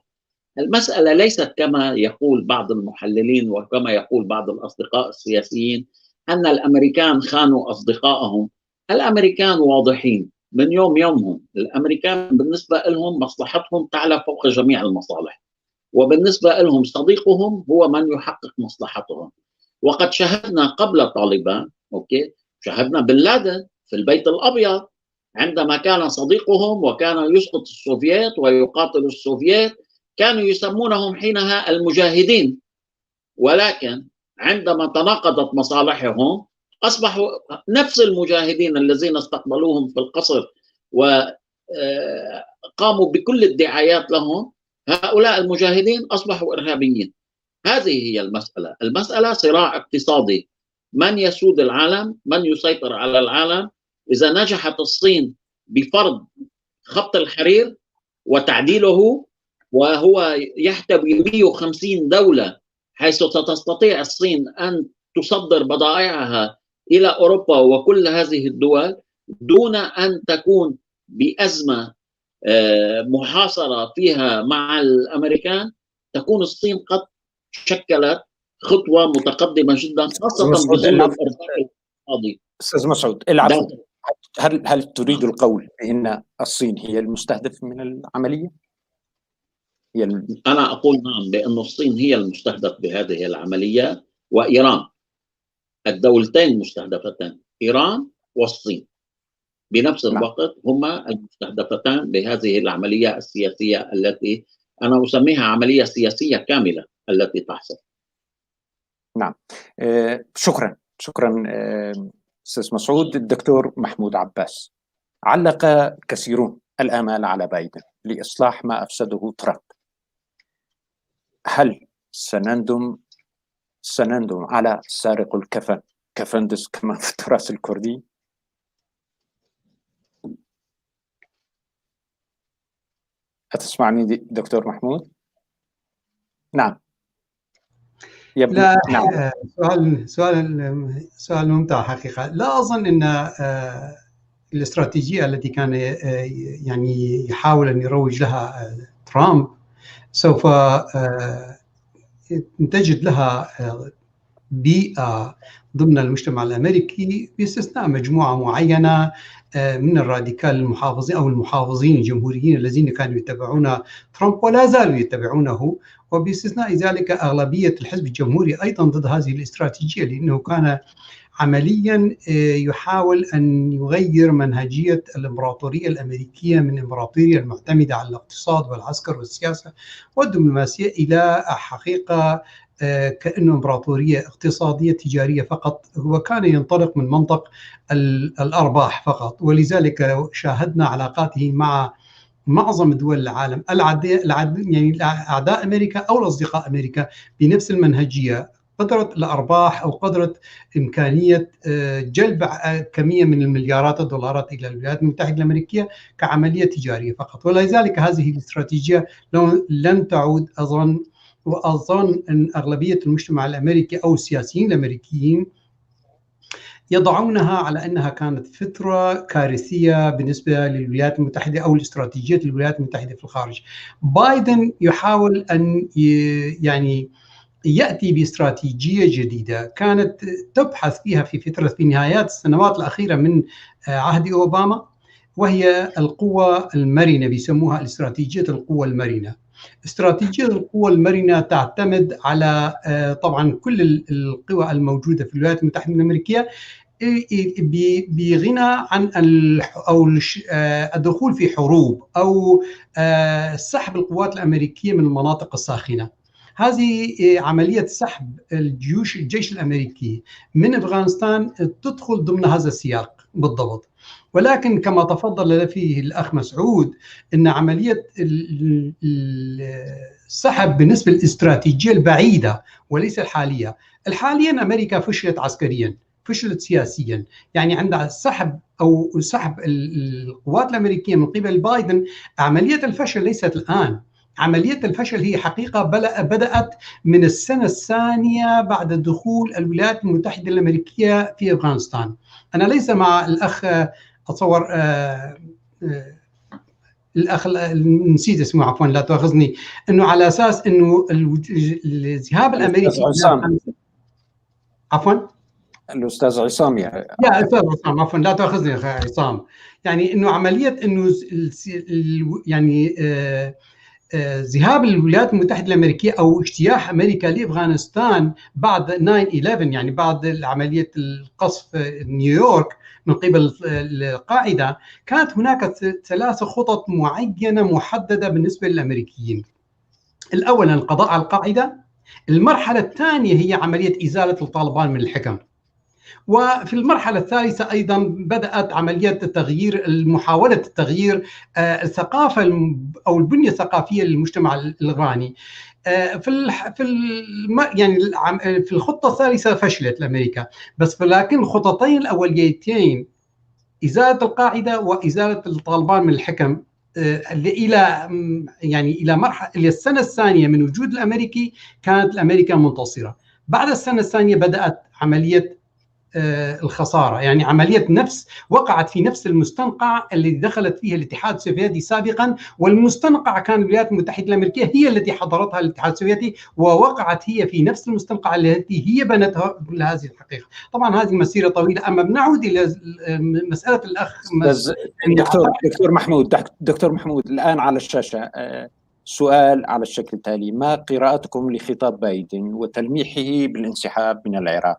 المسألة ليست كما يقول بعض المحللين وكما يقول بعض الأصدقاء السياسيين أن الأمريكان خانوا أصدقائهم. الأمريكان واضحين من يومهم. الأمريكان بالنسبة لهم مصلحتهم تعلى فوق جميع المصالح. وبالنسبة لهم صديقهم هو من يحقق مصلحتهم. وقد شاهدنا قبل طالبان شاهدنا بن لادن في البيت الأبيض عندما كان صديقهم وكان يسقط السوفييت ويقاتل السوفييت، كانوا يسمونهم حينها المجاهدين، ولكن عندما تناقضت مصالحهم أصبحوا نفس المجاهدين الذين استقبلوهم في القصر وقاموا بكل الدعايات لهم، هؤلاء المجاهدين أصبحوا إرهابيين. هذه هي المسألة. المسألة صراع اقتصادي، من يسود العالم، من يسيطر على العالم. إذا نجحت الصين بفرض خط الحرير وتعديله وهو يحتوي 150 دولة، حيث ستستطيع الصين أن تصدر بضائعها إلى أوروبا وكل هذه الدول دون أن تكون بأزمة محاصرة فيها مع الأمريكان، تكون الصين قد شكلت خطوة متقدمة جدا، خاصة بظل الإرهاق الاقتصادي. أستاذ مسعود، العفو، هل تريد القول بأن الصين هي المستهدف من العملية؟ أنا أقول نعم، بأن الصين هي المستهدف بهذه العملية، وإيران. الدولتين مستهدفتان، إيران والصين بنفس الوقت هما المستهدفتان بهذه العملية السياسية التي أنا أسميها عملية سياسية كاملة التي تحصل. نعم، شكرا أستاذ مسعود. الدكتور محمود عباس، علق كثيرون الآمال على بايدن لإصلاح ما أفسده ترامب. هل سنندم على سارق الكفن كفندس كما في التراث الكردي؟ أتسمعني دكتور محمود؟ نعم. لا، نعم. سؤال ممتع حقيقة. لا أظن أن الاستراتيجية التي كان يعني يحاول أن يروج لها ترامب سوف تجد لها بيئة ضمن المجتمع الأمريكي، باستثناء مجموعة معينة من الراديكال المحافظين أو المحافظين الجمهوريين الذين كانوا يتبعون ترامب ولا زالوا يتبعونه، وباستثناء ذلك أغلبية الحزب الجمهوري أيضا ضد هذه الاستراتيجية، لأنه كان عمليا يحاول أن يغير منهجية الإمبراطورية الأمريكية من إمبراطورية المعتمدة على الاقتصاد والعسكر والسياسة والدبلوماسية إلى حقيقة كأنه إمبراطورية اقتصادية تجارية فقط، وكان ينطلق من منطق الأرباح فقط. ولذلك شاهدنا علاقاته مع معظم دول العالم يعني أعداء أمريكا أو الأصدقاء أمريكا بنفس المنهجية، قدرة الأرباح أو قدرة إمكانية جلب كمية من المليارات الدولارات إلى الولايات المتحدة الأمريكية كعملية تجارية فقط. ولذلك هذه الاستراتيجية لن تعود. وأظن أن أغلبية المجتمع الأمريكي أو السياسيين الأمريكيين يضعونها على أنها كانت فترة كارثية بالنسبة للولايات المتحدة أو لاستراتيجية الولايات المتحدة في الخارج. بايدن يحاول أن يعني يأتي باستراتيجية جديدة كانت تبحث فيها في نهايات السنوات الأخيرة من عهد أوباما، وهي القوة المرنة، بيسموها الاستراتيجية القوة المرنة. استراتيجية القوة المرنة تعتمد على طبعا كل القوى الموجودة في الولايات المتحدة الأمريكية بغنى عن الدخول في حروب أو سحب القوات الأمريكية من المناطق الساخنة. هذه عملية سحب الجيش الأمريكي من أفغانستان تدخل ضمن هذا السياق بالضبط. ولكن كما تفضل فيه الأخ مسعود أن عملية السحب بالنسبة للاستراتيجية البعيدة وليس الحالية. حاليا أمريكا فشلت عسكريا، فشلت سياسيا، يعني عندها سحب القوات الأمريكية من قبل بايدن. عملية الفشل ليست الآن، عملية الفشل هي حقيقة بدأت من السنة الثانية بعد دخول الولايات المتحدة الأمريكية في أفغانستان. أنا ليس مع الأخ أتصور الأخ نسيت اسمه عفوا لا تأخذني، أنه على أساس أنه الذهاب الأمريكي عفوا الأستاذ عصام يا أستاذ عصام عفوا لا تأخذني أخي عصام، يعني أنه عملية أنه يعني ذهاب الولايات المتحدة الأمريكية أو اجتياح أمريكا لأفغانستان بعد 9/11 يعني بعد عملية القصف نيويورك من قبل القاعدة، كانت هناك 3 خطط معينة محددة بالنسبة للأمريكيين. الأول القضاء على القاعدة، المرحلة الثانية هي عملية إزالة الطالبان من الحكم، وفي المرحلة الثالثة أيضا بدأت عملية محاولة التغيير الثقافة أو البنية الثقافية للمجتمع الإيراني. في الخطة الثالثة فشلت أمريكا، لكن الخطتين الأوليتين إزالة القاعدة وإزالة الطالبان من الحكم إلى مرحلة إلى السنة الثانية من وجود الأمريكي كانت الأمريكا منتصرة. بعد السنة الثانية بدأت عملية الخسارة، يعني عملية وقعت في نفس المستنقع اللي دخلت فيه الاتحاد السوفيتي سابقا، والمستنقع كان الولايات المتحدة الأمريكية هي التي حضرتها الاتحاد السوفيتي، ووقعت هي في نفس المستنقع التي هي بنتها لهذه الحقيقة. طبعا هذه مسيرة طويلة. أما بنعود إلى مسألة الأخ دكتور محمود الآن على الشاشة سؤال على الشكل التالي: ما قراءتكم لخطاب بايدن وتلميحه بالانسحاب من العراق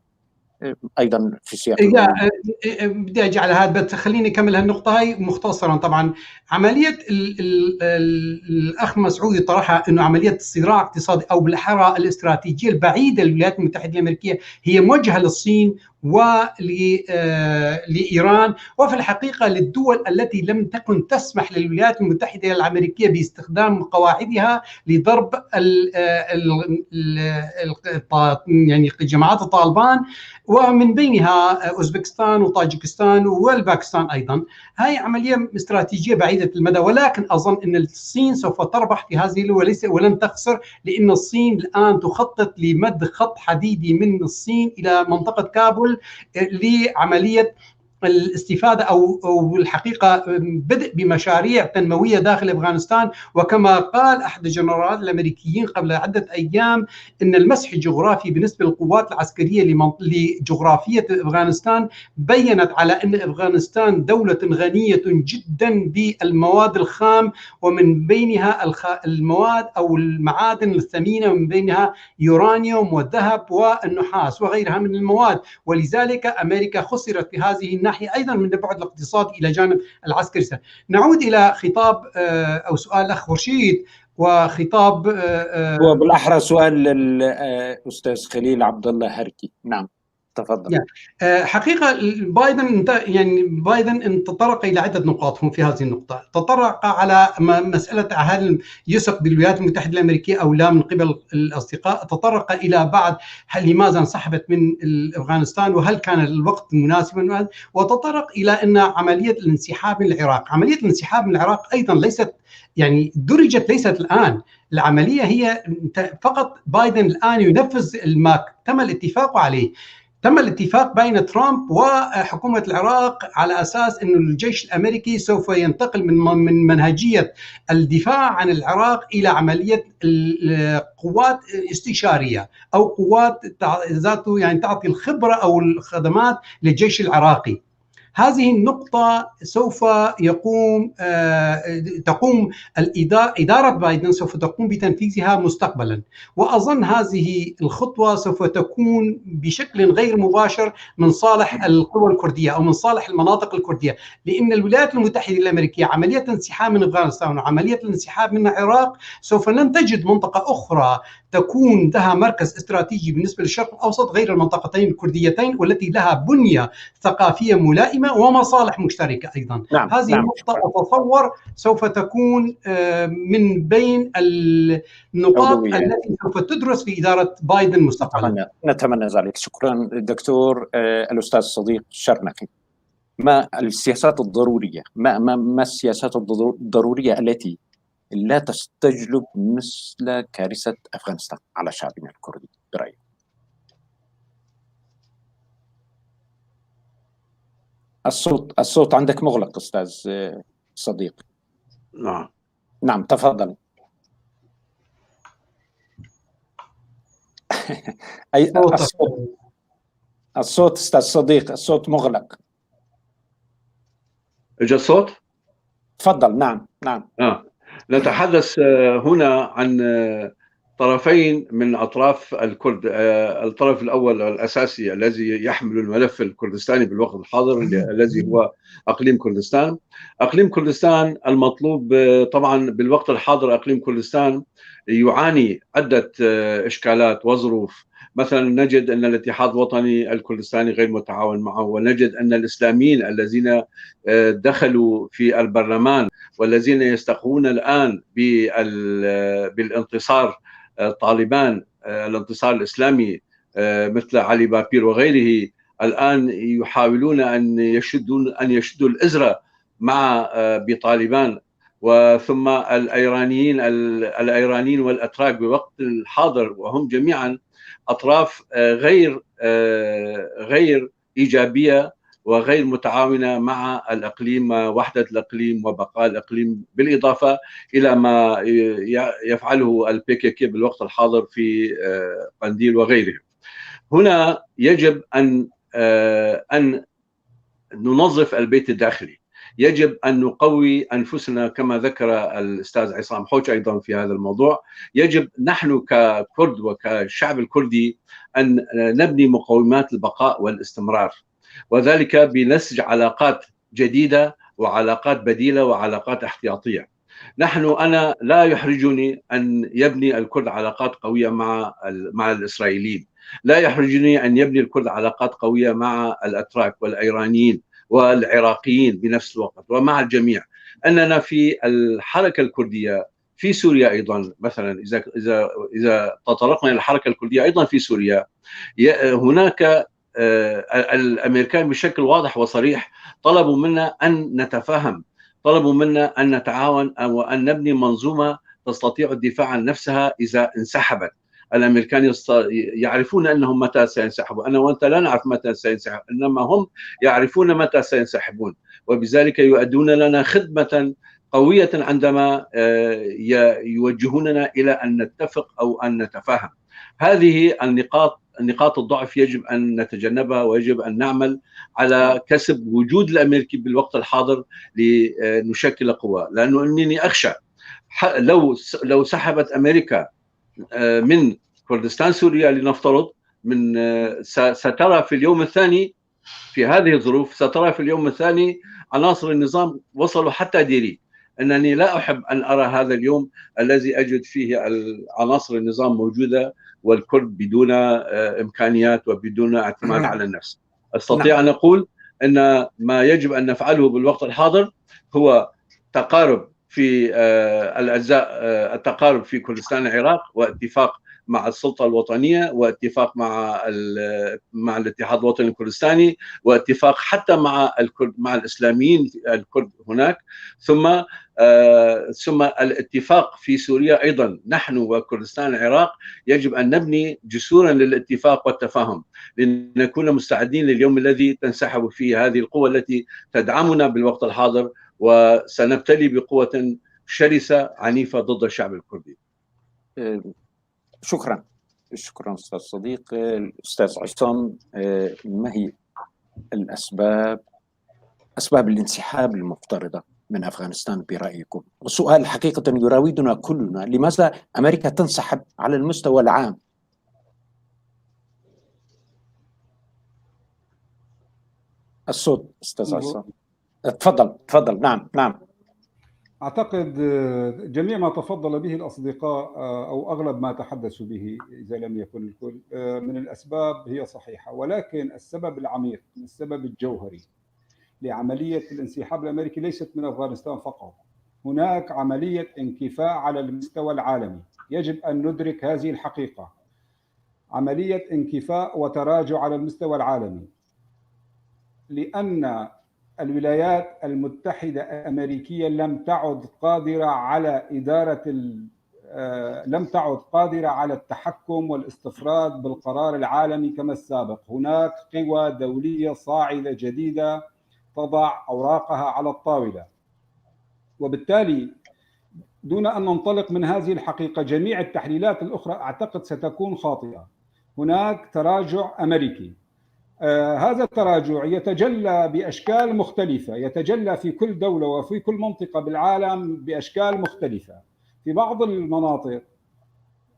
ايضا في سياق بدي اجي على هذا، بس خليني اكمل هالنقطه هاي مختصرا. طبعا عمليه الاخ مسعود طرحها انه عمليه الصراع الاقتصادي او بالاحرى الاستراتيجيه البعيده للولايات المتحده الامريكيه هي موجهه للصين ولإيران، وفي الحقيقة للدول التي لم تكن تسمح للولايات المتحدة الأمريكية باستخدام قواعدها لضرب يعني جماعات الطالبان، ومن بينها أوزبكستان وطاجكستان والباكستان أيضا. هاي عملية استراتيجية بعيدة المدى، ولكن أظن أن الصين سوف تربح في هذه ولن تخسر، لأن الصين الآن تخطط لمد خط حديدي من الصين إلى منطقة كابول لعملية الاستفادة أو الحقيقة بدء بمشاريع تنموية داخل أفغانستان. وكما قال أحد الجنرالات الأمريكيين قبل عدة أيام أن المسح الجغرافي بالنسبة للقوات العسكرية لجغرافية أفغانستان بيّنت على أن أفغانستان دولة غنية جدا بالمواد الخام، ومن بينها المواد أو المعادن الثمينة، ومن بينها يورانيوم والذهب والنحاس وغيرها من المواد. ولذلك أمريكا خسرت في هذه الناحية أيضا من البعد الاقتصادي إلى جانب العسكري. نعود إلى خطاب أو سؤال الأخ خورشيد وخطاب وبالأحرى سؤال للأستاذ خليل عبد الله هركي. نعم تفضل. حقيقة بايدن تطرق إلى عدة نقاط في هذه النقطة. تطرق على مسألة هل يثق بالولايات المتحدة الأمريكية أو لا من قبل الأصدقاء. تطرق إلى بعد لماذا انسحبت من أفغانستان وهل كان الوقت مناسبا، وتطرق إلى أن عملية الانسحاب من العراق، عملية الانسحاب من العراق أيضا ليست ليست الآن. العملية هي فقط بايدن الآن ينفذ ما تم الاتفاق عليه. تم الاتفاق بين ترامب وحكومة العراق على أساس أن الجيش الأمريكي سوف ينتقل من منهجية الدفاع عن العراق إلى عملية قوات استشارية أو قوات ذاته تعطي الخبرة أو الخدمات للجيش العراقي. هذه النقطة سوف تقوم إدارة بايدن سوف تقوم بتنفيذها مستقبلا، وأظن هذه الخطوة سوف تكون بشكل غير مباشر من صالح القوى الكردية أو من صالح المناطق الكردية، لأن الولايات المتحدة الأمريكية عملية الانسحاب من أفغانستان وعملية الانسحاب من العراق سوف لن تجد منطقة أخرى تكون لها مركز استراتيجي بالنسبة للشرق الأوسط غير المنطقتين الكرديتين، والتي لها بنية ثقافية ملائمة ومصالح مشتركة أيضا. هذه النقطة أتصور سوف تكون من بين النقاط التي سوف تدرس في إدارة بايدن مستقبلا. نتمنى ذلك. شكرا دكتور. الأستاذ الصديق الشرنقي، ما السياسات الضرورية ما السياسات الضرورية التي لا تستجلب مثل كارثة أفغانستان على شعبنا الكردي برأيك؟ الصوت عندك مغلق أستاذ صديق. نعم تفضل. أي الصوت أستاذ صديق، الصوت مغلق. اجى الصوت؟ تفضل. نعم. نتحدث هنا عن طرفين من أطراف الكرد. الطرف الأول الأساسي الذي يحمل الملف الكردستاني بالوقت الحاضر الذي هو أقليم كردستان. أقليم كردستان المطلوب طبعا بالوقت الحاضر، أقليم كردستان يعاني عدة إشكالات وظروف. مثلا نجد أن الاتحاد الوطني الكردستاني غير متعاون معه، ونجد أن الإسلاميين الذين دخلوا في البرلمان والذين يستقون الآن بالانتصار طالبان، الانتصار الإسلامي مثل علي بابير وغيره، الآن يحاولون أن يشدوا الإزرة مع بطالبان. وثم الأيرانيين والأتراك بوقت الحاضر، وهم جميعا أطراف غير إيجابية وغير متعاونة مع الأقليم، وحدة الأقليم وبقاء الأقليم، بالإضافة إلى ما يفعله الPKK بالوقت الحاضر في قنديل وغيره. هنا يجب أن ننظف البيت الداخلي، يجب أن نقوي أنفسنا كما ذكر الأستاذ عصام حوش أيضا في هذا الموضوع. يجب نحن ككرد وكالشعب الكردي أن نبني مقومات البقاء والاستمرار، وذلك بنسج علاقات جديدة وعلاقات بديلة وعلاقات احتياطية. أنا لا يحرجني أن يبني الكرد علاقات قوية مع الإسرائيليين، لا يحرجني أن يبني الكرد علاقات قوية مع الأتراك والأيرانيين والعراقيين بنفس الوقت ومع الجميع. أننا في الحركة الكردية في سوريا أيضا، مثلا إذا تطرقنا إلى الحركة الكردية أيضا في سوريا، هناك الأمريكان بشكل واضح وصريح طلبوا منا أن نتفاهم، طلبوا منا أن نتعاون وأن نبني منظومة تستطيع الدفاع عن نفسها إذا انسحبت. الأمريكان يعرفون أنهم متى سينسحبوا، أنا وأنت لا نعرف متى سينسحب، إنما هم يعرفون متى سينسحبون، وبذلك يؤدون لنا خدمة قوية عندما يوجهوننا إلى أن نتفق أو أن نتفاهم. هذه نقاط الضعف يجب أن نتجنبها، ويجب أن نعمل على كسب وجود الأمريكي بالوقت الحاضر لنشكل قوة. لأنه أنني أخشى لو سحبت أمريكا من كردستان سوريا لنفترض، سترى في اليوم الثاني في هذه الظروف، سترى في اليوم الثاني عناصر النظام وصلوا حتى ديري. أنني لا أحب أن أرى هذا اليوم الذي أجد فيه عناصر النظام موجودة والكرد بدون إمكانيات وبدون اعتماد على النفس. أستطيع أن أقول أن ما يجب أن نفعله بالوقت الحاضر هو تقارب في الأجزاء، التقارب في كردستان العراق، واتفاق مع السلطة الوطنية، واتفاق مع الاتحاد الوطني الكردستاني، واتفاق حتى مع الإسلاميين الكرد هناك، ثم الاتفاق في سوريا أيضا. نحن وكردستان العراق يجب أن نبني جسورا للاتفاق والتفاهم لنكون مستعدين لليوم الذي تنسحب فيه هذه القوة التي تدعمنا بالوقت الحاضر، وسنبتلي بقوة شرسة عنيفة ضد الشعب الكردي. شكرا أستاذ صديق. الأستاذ عصام، ما هي أسباب الانسحاب المفترضة من أفغانستان برأيكم؟ والسؤال حقيقة يراودنا كلنا، لماذا أمريكا تنسحب على المستوى العام؟ الصوت أستاذ عصام، تفضل. نعم. أعتقد جميع ما تفضل به الأصدقاء أو أغلب ما تحدثوا به إذا لم يكن الكل من الأسباب هي صحيحة، ولكن السبب العميق، السبب الجوهري لعملية الانسحاب الأمريكي ليست من أفغانستان فقط. هناك عملية انكفاء على المستوى العالمي، يجب أن ندرك هذه الحقيقة. عملية انكفاء وتراجع على المستوى العالمي، لأن الولايات المتحدة الأمريكية لم تعد قادرة على التحكم والاستفراد بالقرار العالمي كما السابق. هناك قوى دولية صاعدة جديدة تضع أوراقها على الطاولة، وبالتالي دون أن ننطلق من هذه الحقيقة جميع التحليلات الأخرى أعتقد ستكون خاطئة. هناك تراجع أمريكي، هذا التراجع يتجلى بأشكال مختلفة، يتجلى في كل دولة وفي كل منطقة بالعالم بأشكال مختلفة. في بعض المناطق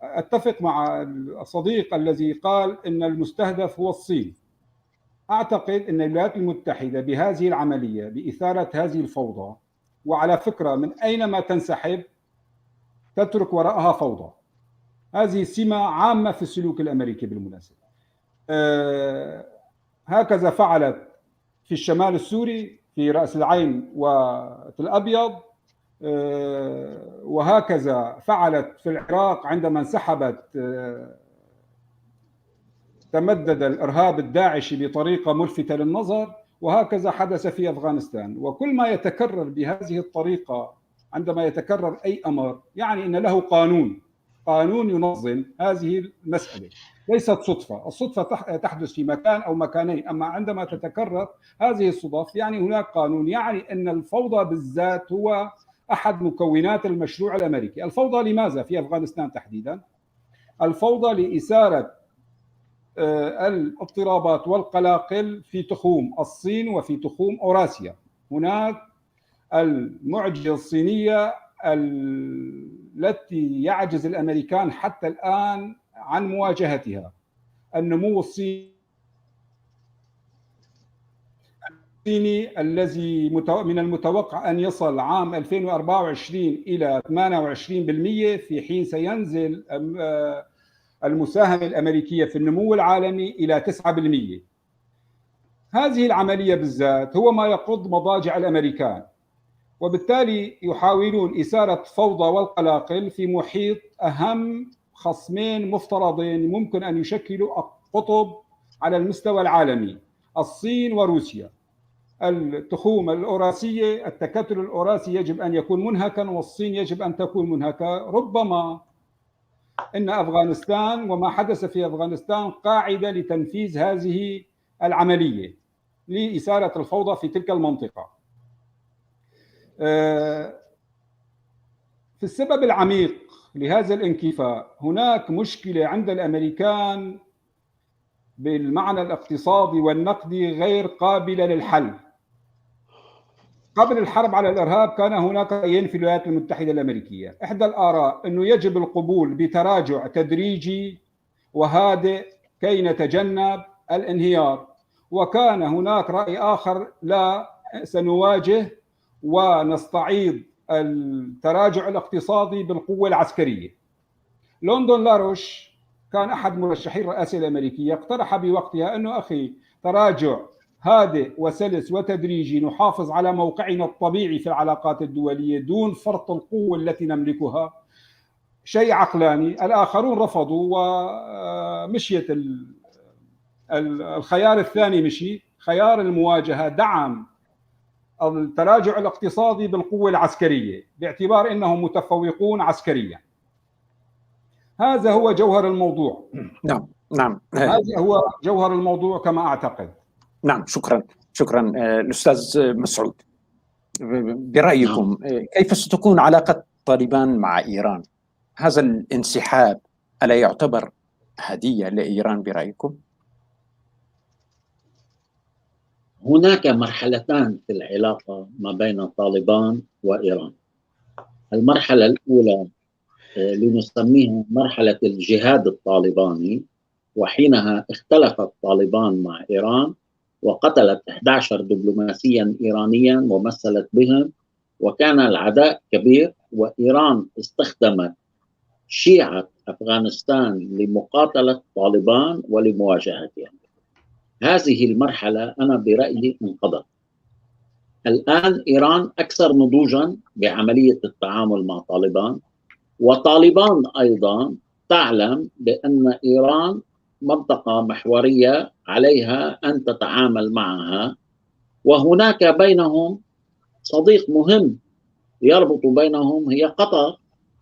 أتفق مع الصديق الذي قال إن المستهدف هو الصين. أعتقد أن الولايات المتحدة بهذه العملية بإثارة هذه الفوضى، وعلى فكرة من أينما تنسحب تترك وراءها فوضى، هذه سمة عامة في السلوك الأمريكي بالمناسبة. هكذا فعلت في الشمال السوري في رأس العين وفي الأبيض، وهكذا فعلت في العراق عندما انسحبت تمدد الإرهاب الداعشي بطريقة ملفتة للنظر، وهكذا حدث في أفغانستان. وكل ما يتكرر بهذه الطريقة عندما يتكرر أي أمر يعني أن له قانون ينظم هذه المسألة، ليست صدفة. الصدفة تحدث في مكان أو مكانين، أما عندما تتكرر هذه الصدف يعني هناك قانون، يعني أن الفوضى بالذات هو أحد مكونات المشروع الأمريكي. الفوضى لماذا في أفغانستان تحديدا؟ الفوضى لإثارة الاضطرابات والقلاقل في تخوم الصين وفي تخوم أوراسيا. هناك المعجزة الصينية التي يعجز الأمريكان حتى الآن عن مواجهتها، النمو الصيني الذي من المتوقع أن يصل عام 2024 إلى 28%، في حين سينزل المساهمة الأمريكية في النمو العالمي إلى 9%. هذه العملية بالذات هو ما يقض مضاجع الأمريكان، وبالتالي يحاولون إثارة فوضى والقلاقل في محيط أهم خصمين مفترضين ممكن أن يشكلوا قطب على المستوى العالمي، الصين وروسيا. التخوم الأوراسية، التكتل الأوراسي يجب أن يكون منهكا، والصين يجب أن تكون منهكة. ربما إن أفغانستان وما حدث في أفغانستان قاعدة لتنفيذ هذه العملية لإثارة الفوضى في تلك المنطقة. في السبب العميق لهذا الانكفاء هناك مشكلة عند الأمريكان بالمعنى الاقتصادي والنقدي غير قابلة للحل. قبل الحرب على الإرهاب كان هناك رأيين في الولايات المتحدة الأمريكية. إحدى الآراء أنه يجب القبول بتراجع تدريجي وهادئ كي نتجنب الانهيار، وكان هناك رأي آخر لا، سنواجه ونستعيد التراجع الاقتصادي بالقوة العسكرية. لوندون لاروش كان أحد مرشحي الرئاسة الأمريكية، اقترح بوقتها أنه أخي تراجع هادئ وسلس وتدريجي نحافظ على موقعنا الطبيعي في العلاقات الدولية دون فرط القوة التي نملكها، شيء عقلاني. الآخرون رفضوا ومشيت الخيار الثاني، مشي خيار المواجهة، دعم التراجع الاقتصادي بالقوة العسكرية باعتبار أنهم متفوقون عسكريا. هذا هو جوهر الموضوع. نعم هذا هو جوهر الموضوع كما أعتقد. نعم، شكرا الأستاذ مسعود. برأيكم كيف ستكون علاقة طالبان مع إيران؟ هذا الانسحاب ألا يعتبر هدية لإيران برأيكم؟ هناك مرحلتان في العلاقة ما بين طالبان وإيران. المرحلة الأولى لنسميها مرحلة الجهاد الطالباني، وحينها اختلفت طالبان مع إيران وقتلت 11 دبلوماسيا إيرانيا ومثلت بهم، وكان العداء كبير، وإيران استخدمت شيعة أفغانستان لمقاتلة طالبان ولمواجهتهم. هذه المرحلة أنا برأيي انقضت. الآن إيران أكثر نضوجا بعملية التعامل مع طالبان، وطالبان أيضا تعلم بأن إيران منطقة محورية عليها أن تتعامل معها، وهناك بينهم صديق مهم يربط بينهم، هي قطر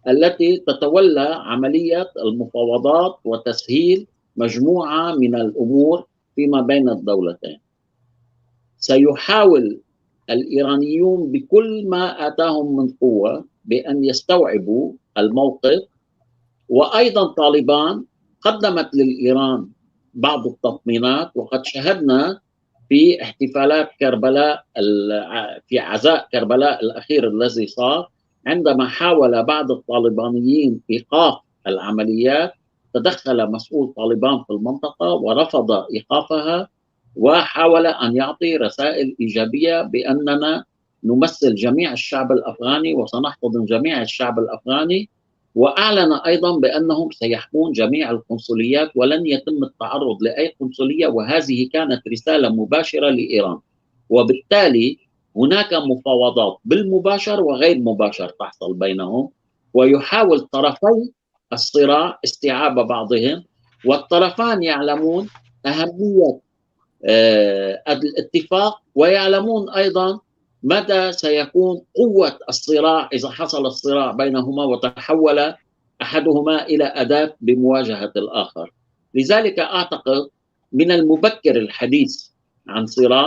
التي تتولى عملية المفاوضات وتسهيل مجموعة من الأمور فيما بين الدولتين. سيحاول الإيرانيون بكل ما آتاهم من قوة بأن يستوعبوا الموقف، وأيضا طالبان قدمت للإيران بعض التطمينات، وقد شاهدنا في احتفالات كربلاء في عزاء كربلاء الأخير الذي صار، عندما حاول بعض الطالبانيين إيقاف العمليات تدخل مسؤول طالبان في المنطقة ورفض إيقافها، وحاول أن يعطي رسائل إيجابية بأننا نمثل جميع الشعب الأفغاني وسنحتضن جميع الشعب الأفغاني، وأعلن أيضا بأنهم سيحمون جميع القنصليات ولن يتم التعرض لأي قنصلية، وهذه كانت رسالة مباشرة لإيران. وبالتالي هناك مفاوضات بالمباشر وغير مباشر تحصل بينهم، ويحاول طرفي الصراع استيعاب بعضهم، والطرفان يعلمون أهمية الاتفاق، ويعلمون أيضا متى سيكون قوة الصراع إذا حصل الصراع بينهما وتحول أحدهما إلى أداة بمواجهة الآخر. لذلك أعتقد من المبكر الحديث عن صراع.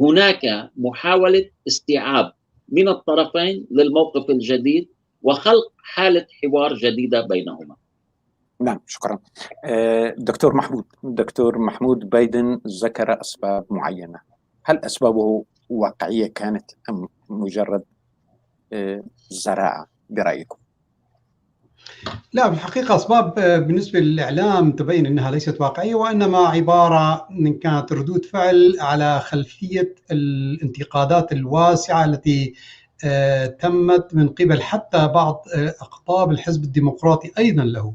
هناك محاولة استيعاب من الطرفين للموقف الجديد وخلق حالة حوار جديدة بينهما. نعم، شكرا. دكتور محمود، بايدن ذكر أسباب معينة، هل أسبابه واقعية كانت أم مجرد زراعة برأيكم؟ لا، بالحقيقة أسباب بالنسبة للإعلام تبين أنها ليست واقعية، وإنما عبارة كانت ردود فعل على خلفية الانتقادات الواسعة التي تمت من قبل حتى بعض أقطاب الحزب الديمقراطي أيضا له،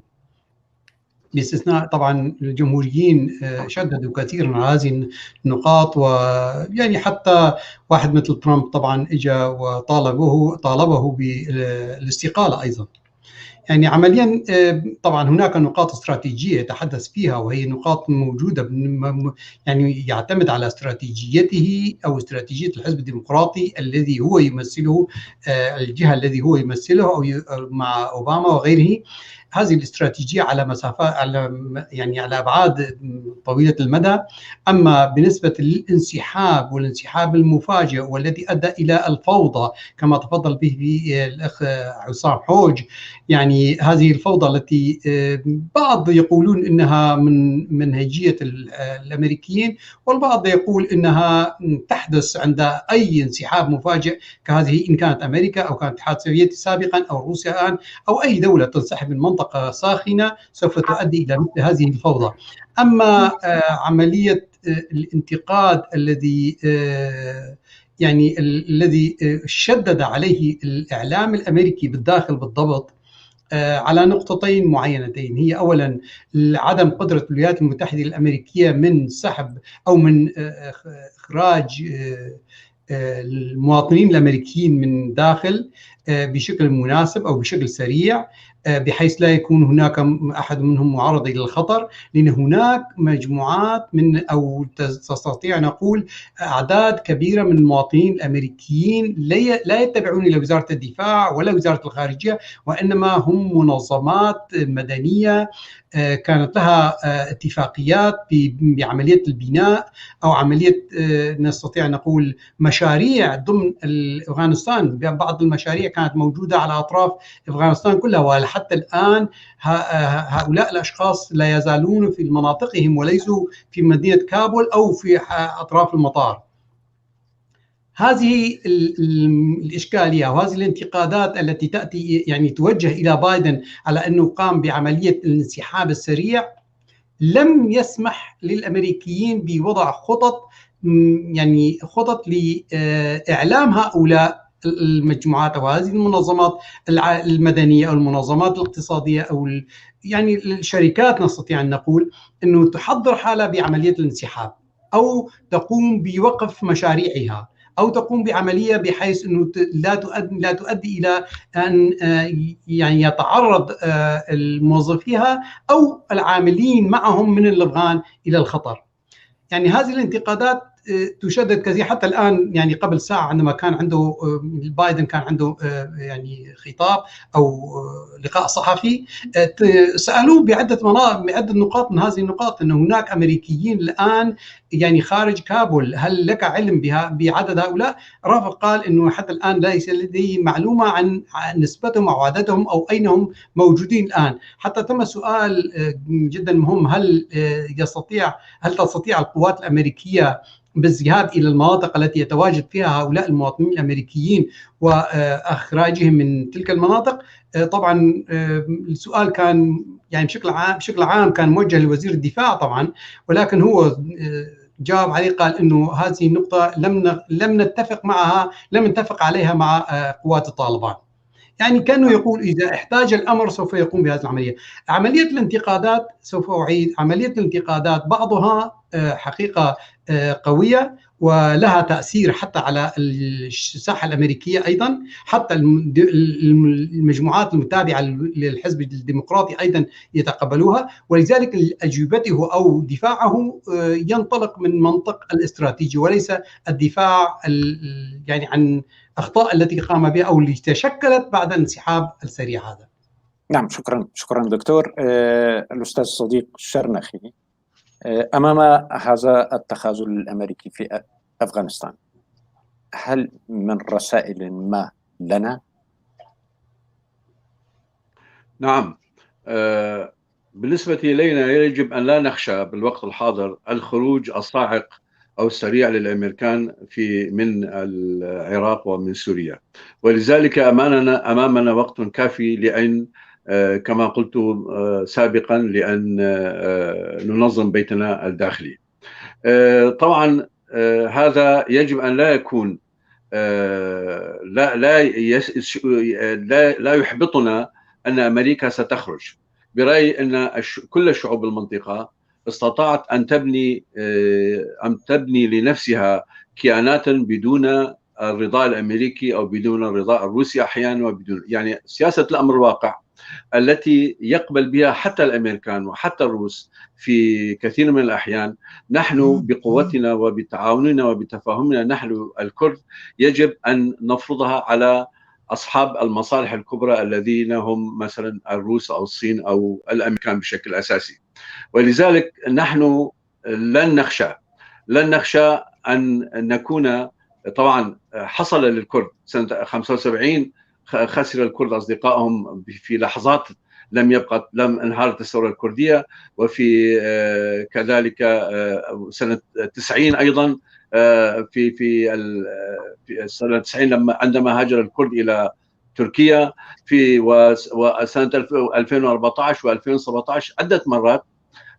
باستثناء طبعا الجمهوريين شددوا كثيرا على هذه النقاط، ويعني حتى واحد مثل ترامب طبعا اجى وطالبه بالاستقالة ايضا. يعني عمليا طبعا هناك نقاط استراتيجية يتحدث فيها، وهي نقاط موجودة، يعني يعتمد على استراتيجيته أو استراتيجية الحزب الديمقراطي الذي هو يمثله، الجهة الذي هو يمثله أو مع أوباما وغيره. هذه الاستراتيجية على مسافات، على أبعاد طويلة المدى. أما بالنسبة للانسحاب والانسحاب المفاجئ والذي أدى إلى الفوضى كما تفضل به الأخ عصام حوج، يعني هذه الفوضى التي بعض يقولون إنها من منهجية الأمريكيين، والبعض يقول إنها تحدث عند أي انسحاب مفاجئ كهذه، إن كانت أمريكا أو كانت الاتحاد السوفيتي سابقا أو روسيا الآن أو أي دولة تنسحب من منطقة ساخنة سوف تؤدي إلى مثل هذه الفوضى. أما عملية الانتقاد الذي الذي شدد عليه الإعلام الأمريكي بالداخل بالضبط على نقطتين معينتين، هي أولا عدم قدرة الولايات المتحدة الأمريكية من سحب أو من إخراج المواطنين الأمريكيين من داخل بشكل مناسب أو بشكل سريع، بحيث لا يكون هناك أحد منهم معرض إلى الخطر، لأن هناك مجموعات من أو تستطيع نقول أعداد كبيرة من المواطنين الأمريكيين لا يتبعون إلى وزارة الدفاع ولا وزارة الخارجية، وإنما هم منظمات مدنية كانت لها اتفاقيات بعملية البناء أو عملية نستطيع نقول مشاريع ضمن أفغانستان. بعض المشاريع كانت موجودة على أطراف أفغانستان كلها، وحتى الآن هؤلاء الأشخاص لا يزالون في مناطقهم وليسوا في مدينة كابول أو في أطراف المطار. هذه الإشكالية وهذه الانتقادات التي تأتي يعني توجه إلى بايدن على أنه قام بعملية الانسحاب السريع لم يسمح للأمريكيين بوضع خطط لإعلام هؤلاء المجموعات أو هذه المنظمات المدنية أو المنظمات الاقتصادية أو يعني الشركات، نستطيع أن نقول أنه تحضر حالها بعملية الانسحاب أو تقوم بوقف مشاريعها أو تقوم بعملية بحيث أنه لا تؤدي إلى أن يعني يتعرض الموظفيها أو العاملين معهم من الأفغان إلى الخطر. يعني هذه الانتقادات تشدد كثير. حتى الآن يعني قبل ساعة عندما كان عنده بايدن كان عنده يعني خطاب أو لقاء صحفي، سألوه بعدة نقاط من هذه النقاط، أن هناك أمريكيين الآن يعني خارج كابول، هل لك علم بعدد هؤلاء؟ رافض قال أنه حتى الآن ليس لديه معلومة عن نسبتهم أو عددهم أو أين هم موجودين الآن. حتى تم سؤال جدا مهم، هل تستطيع القوات الأمريكية بالذهاب إلى المناطق التي يتواجد فيها هؤلاء المواطنين الأمريكيين وإخراجهم من تلك المناطق؟ طبعا السؤال كان يعني بشكل عام كان موجه لوزير الدفاع طبعا، ولكن هو جاوب عليه قال انه هذه النقطة لم نتفق عليها مع قوات الطالبان. يعني كانه يقول إذا احتاج الأمر سوف يقوم بهذه العملية. عملية الانتقادات، سوف أعيد، عملية الانتقادات بعضها حقيقة قوية ولها تأثير حتى على الساحة الأمريكية أيضا، حتى المجموعات المتابعة للحزب الديمقراطي أيضا يتقبلوها، ولذلك أجوبته أو دفاعه ينطلق من منطق الاستراتيجي وليس الدفاع يعني عن أخطاء التي قام بها أو اللي تشكلت بعد الانسحاب السريع هذا. نعم، شكرا دكتور. الأستاذ صديق الشرنخي، أمام هذا التخاذل الأمريكي في أفغانستان، هل من رسائل ما لنا؟ نعم، بالنسبة إلينا يجب أن لا نخشى بالوقت الحاضر الخروج الصاعق أو السريع للأمريكان من العراق ومن سوريا، ولذلك أمامنا وقت كافي لأن كما قلت سابقا لأن ننظم بيتنا الداخلي. طبعا هذا يجب أن لا يكون لا يحبطنا أن أمريكا ستخرج. برأيي أن كل الشعوب المنطقة استطاعت أن تبني لنفسها كيانات بدون الرضا الأمريكي أو بدون الرضا الروسي أحيانا، وبدون يعني سياسة الأمر الواقع التي يقبل بها حتى الأمريكان وحتى الروس في كثير من الأحيان. نحن بقوتنا وبتعاوننا وبتفاهمنا نحن الكرد يجب أن نفرضها على أصحاب المصالح الكبرى الذين هم مثلا الروس أو الصين أو الأمريكان بشكل أساسي. ولذلك نحن لن نخشى أن نكون، طبعا حصل للكرد سنة 75 خسر الكرد أصدقائهم في لحظات، لم انهارت الثورة الكردية، وفي كذلك سنة 90 أيضا في سنة 90 عندما هاجر الكرد إلى تركيا، وسنة 2014 و2017 عدة مرات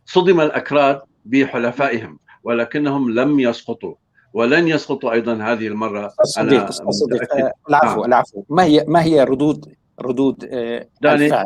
صدم الأكراد بحلفائهم ولكنهم لم يسقطوا ولن يسقطوا أيضا هذه المرة. صديق العفو، ما هي ردود الفعل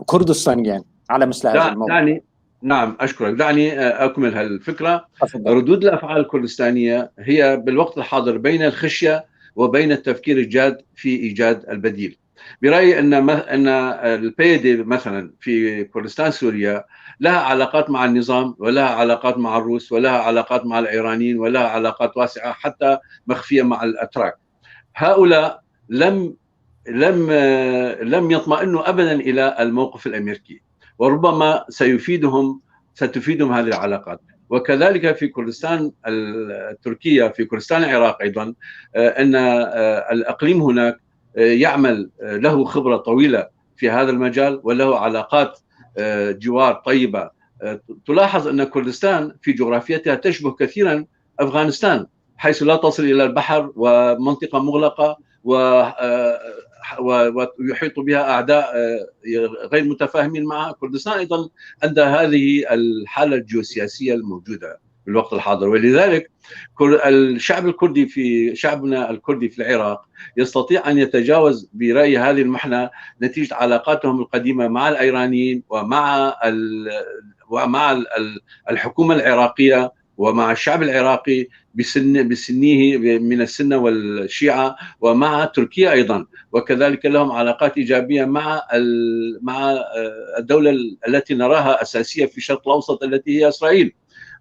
كردستانيين على مثل هذا الموضوع؟ نعم أشكرك. دعني أكمل هالفكرة. ردود الأفعال الكردستانية هي بالوقت الحاضر بين الخشية وبين التفكير الجاد في إيجاد البديل. برأيي أن البيدي مثلا في كردستان سوريا لها علاقات مع النظام ولها علاقات مع الروس ولها علاقات مع الإيرانيين ولها علاقات واسعة حتى مخفية مع الأتراك. هؤلاء لم يطمئنوا أبدا إلى الموقف الأمريكي، وربما ستفيدهم هذه العلاقات. وكذلك في كردستان التركية، في كردستان العراق أيضا، أن الأقليم هناك يعمل له خبرة طويلة في هذا المجال وله علاقات جوار طيبة. تلاحظ أن كردستان في جغرافيتها تشبه كثيرا أفغانستان، حيث لا تصل إلى البحر ومنطقة مغلقة ويحيط بها أعداء غير متفاهمين معها. كردستان أيضا عندها هذه الحالة الجيوسياسية الموجودة بالوقت الحاضر، ولذلك شعبنا الكردي في العراق يستطيع أن يتجاوز برأي هذه المحنة نتيجة علاقاتهم القديمة مع الإيرانيين ومع الحكومة العراقية ومع الشعب العراقي بسنيه من السنة والشيعة، ومع تركيا أيضا، وكذلك لهم علاقات إيجابية مع الدولة التي نراها أساسية في الشرق الأوسط التي هي إسرائيل.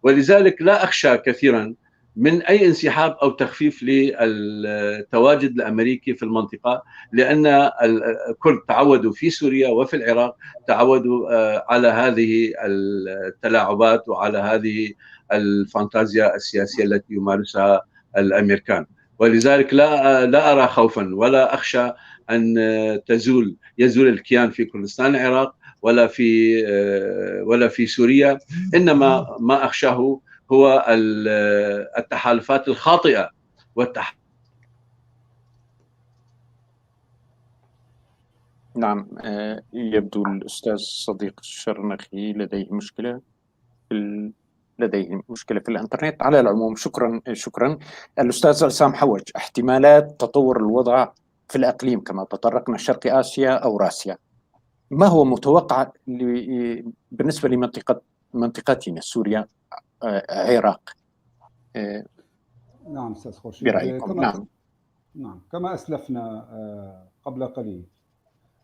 ولذلك لا أخشى كثيرا من أي انسحاب أو تخفيف للتواجد الأمريكي في المنطقة، لأن الكرد تعودوا في سوريا وفي العراق، تعودوا على هذه التلاعبات وعلى هذه الفانتازيا السياسية التي يمارسها الأمريكان. ولذلك لا أرى خوفا ولا أخشى أن يزول الكيان في كردستان العراق ولا في سوريا. إنما ما أخشاه هو التحالفات الخاطئة نعم. يبدو الأستاذ صديق الشرنخي لديه مشكلة في الإنترنت. على العموم شكرا. الأستاذ عصام حوج، احتمالات تطور الوضع في الأقليم كما تطرقنا، شرق آسيا أو راسيا، ما هو متوقع بالنسبة لمنطقتنا سوريا عراق؟ نعم أستاذ خورشيد، برأيكم؟ نعم كما أسلفنا قبل قليل،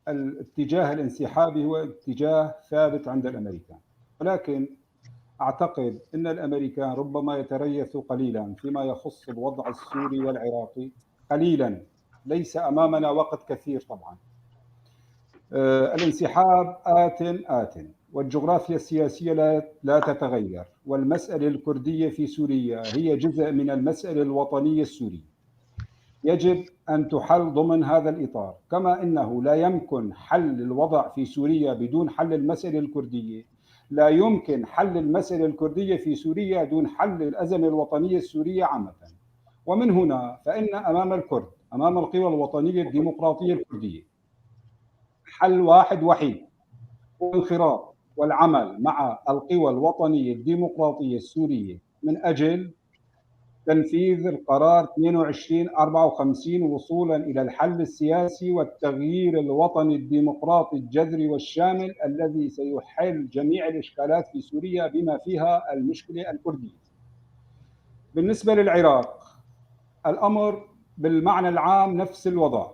الاتجاه الانسحابي هو اتجاه ثابت عند الأمريكان، ولكن أعتقد أن الأمريكان ربما يتريثوا قليلا فيما يخص الوضع السوري والعراقي، قليلا، ليس أمامنا وقت كثير طبعا. الانسحاب آت والجغرافيا السياسية لا تتغير، والمسألة الكردية في سوريا هي جزء من المسألة الوطنية السورية، يجب أن تحل ضمن هذا الإطار. كما أنه لا يمكن حل الوضع في سوريا بدون حل المسألة الكردية، لا يمكن حل المسألة الكردية في سوريا دون حل الأزمة الوطنية السورية عامة. ومن هنا فإن أمام الكرد، أمام القوى الوطنية الديمقراطية الكردية، حل واحد وحيد، والانخراط والعمل مع القوى الوطنية الديمقراطية السورية من أجل تنفيذ القرار 2254 وصولا إلى الحل السياسي والتغيير الوطني الديمقراطي الجذري والشامل الذي سيحل جميع الإشكالات في سوريا بما فيها المشكلة الكردية. بالنسبة للعراق الأمر بالمعنى العام نفس الوضع،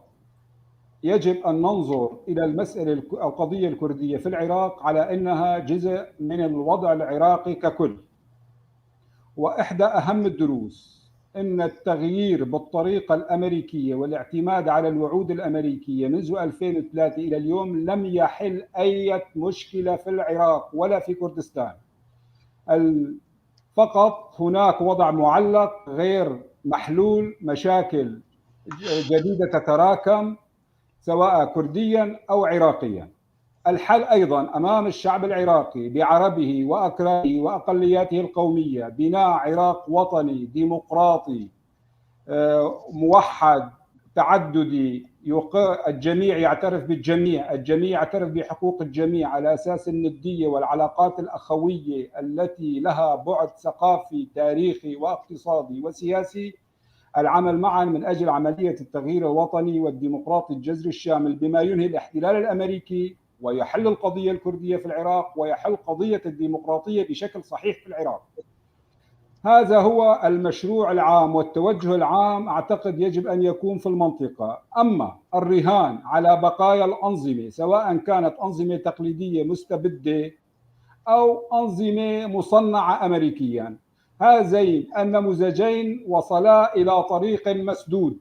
يجب أن ننظر إلى المسألة القضية الكردية في العراق على أنها جزء من الوضع العراقي ككل. وإحدى أهم الدروس أن التغيير بالطريقة الأمريكية والاعتماد على الوعود الأمريكية منذ 2003 إلى اليوم لم يحل أي مشكلة في العراق ولا في كردستان. فقط هناك وضع معلق غير محلول، مشاكل جديدة تتراكم سواء كرديا أو عراقيا. الحل أيضا أمام الشعب العراقي بعربه وأكرادته وأقلياته القومية، بناء عراق وطني ديمقراطي موحد تعددي، الجميع يعترف بالجميع، الجميع يعترف بحقوق الجميع على أساس الندية والعلاقات الأخوية التي لها بعد ثقافي تاريخي واقتصادي وسياسي. العمل معا من أجل عملية التغيير الوطني والديمقراطي الجذري الشامل بما ينهي الاحتلال الأمريكي ويحل القضية الكردية في العراق ويحل قضية الديمقراطية بشكل صحيح في العراق. هذا هو المشروع العام والتوجه العام أعتقد يجب أن يكون في المنطقة. أما الرهان على بقايا الأنظمة سواء كانت أنظمة تقليدية مستبدة أو أنظمة مصنعة أمريكيا، هذين النموذجين وصلا إلى طريق مسدود.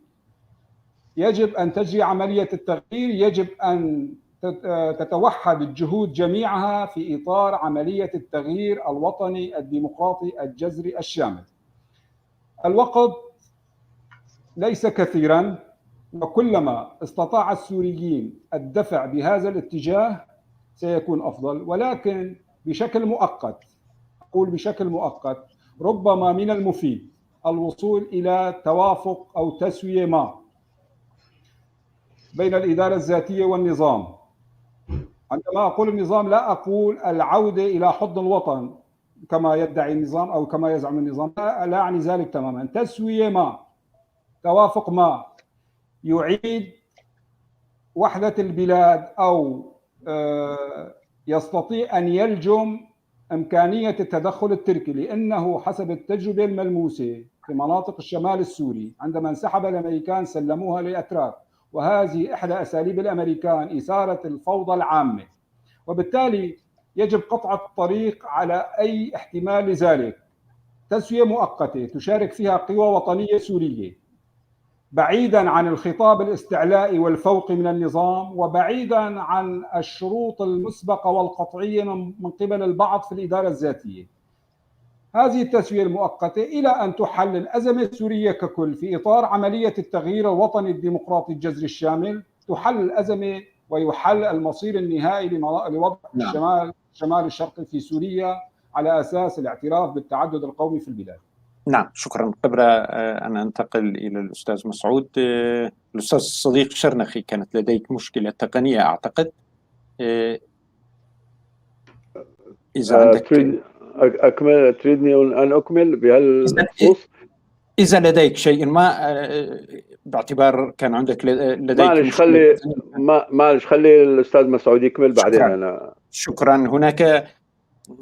يجب أن تجري عملية التغيير، يجب أن تتوحد الجهود جميعها في إطار عملية التغيير الوطني الديمقراطي الجذري الشامل. الوقت ليس كثيرا، وكلما استطاع السوريين الدفع بهذا الاتجاه سيكون أفضل، ولكن بشكل مؤقت، أقول بشكل مؤقت، ربما من المفيد الوصول إلى توافق أو تسوية ما بين الإدارة الذاتية والنظام. عندما أقول النظام لا أقول العودة إلى حضن الوطن كما يدعي النظام أو كما يزعم النظام، لا أعني ذلك تماما. تسوية ما، توافق ما يعيد وحدة البلاد أو يستطيع أن يلجم إمكانية التدخل التركي، لأنه حسب التجربة الملموسة في مناطق الشمال السوري عندما انسحب الأمريكان سلموها للأتراك، وهذه إحدى أساليب الأمريكان إثارة الفوضى العامة، وبالتالي يجب قطع الطريق على أي احتمال لذلك. تسوية مؤقتة تشارك فيها قوى وطنية سورية بعيدا عن الخطاب الاستعلائي والفوقي من النظام، وبعيدا عن الشروط المسبقة والقطعية من قبل البعض في الإدارة الذاتية. هذه التسوية المؤقتة إلى أن تحل الأزمة السورية ككل في إطار عملية التغيير الوطني الديمقراطي الجذري الشامل، تحل الأزمة ويحل المصير النهائي لوضع الشمال الشرقي في سوريا على أساس الاعتراف بالتعدد القومي في البلاد. نعم، شكرا. قبل أن أنتقل إلى الأستاذ مسعود، الأستاذ الصديق شرنخي، كانت لديك مشكلة تقنية أعتقد. إذا عندك تريدني أن أكمل بهالخصوص؟ إذا لديك شيء ما، باعتبار كان عندك لديك معلش خلي الأستاذ مسعود يكمل بعدين. أنا شكرا.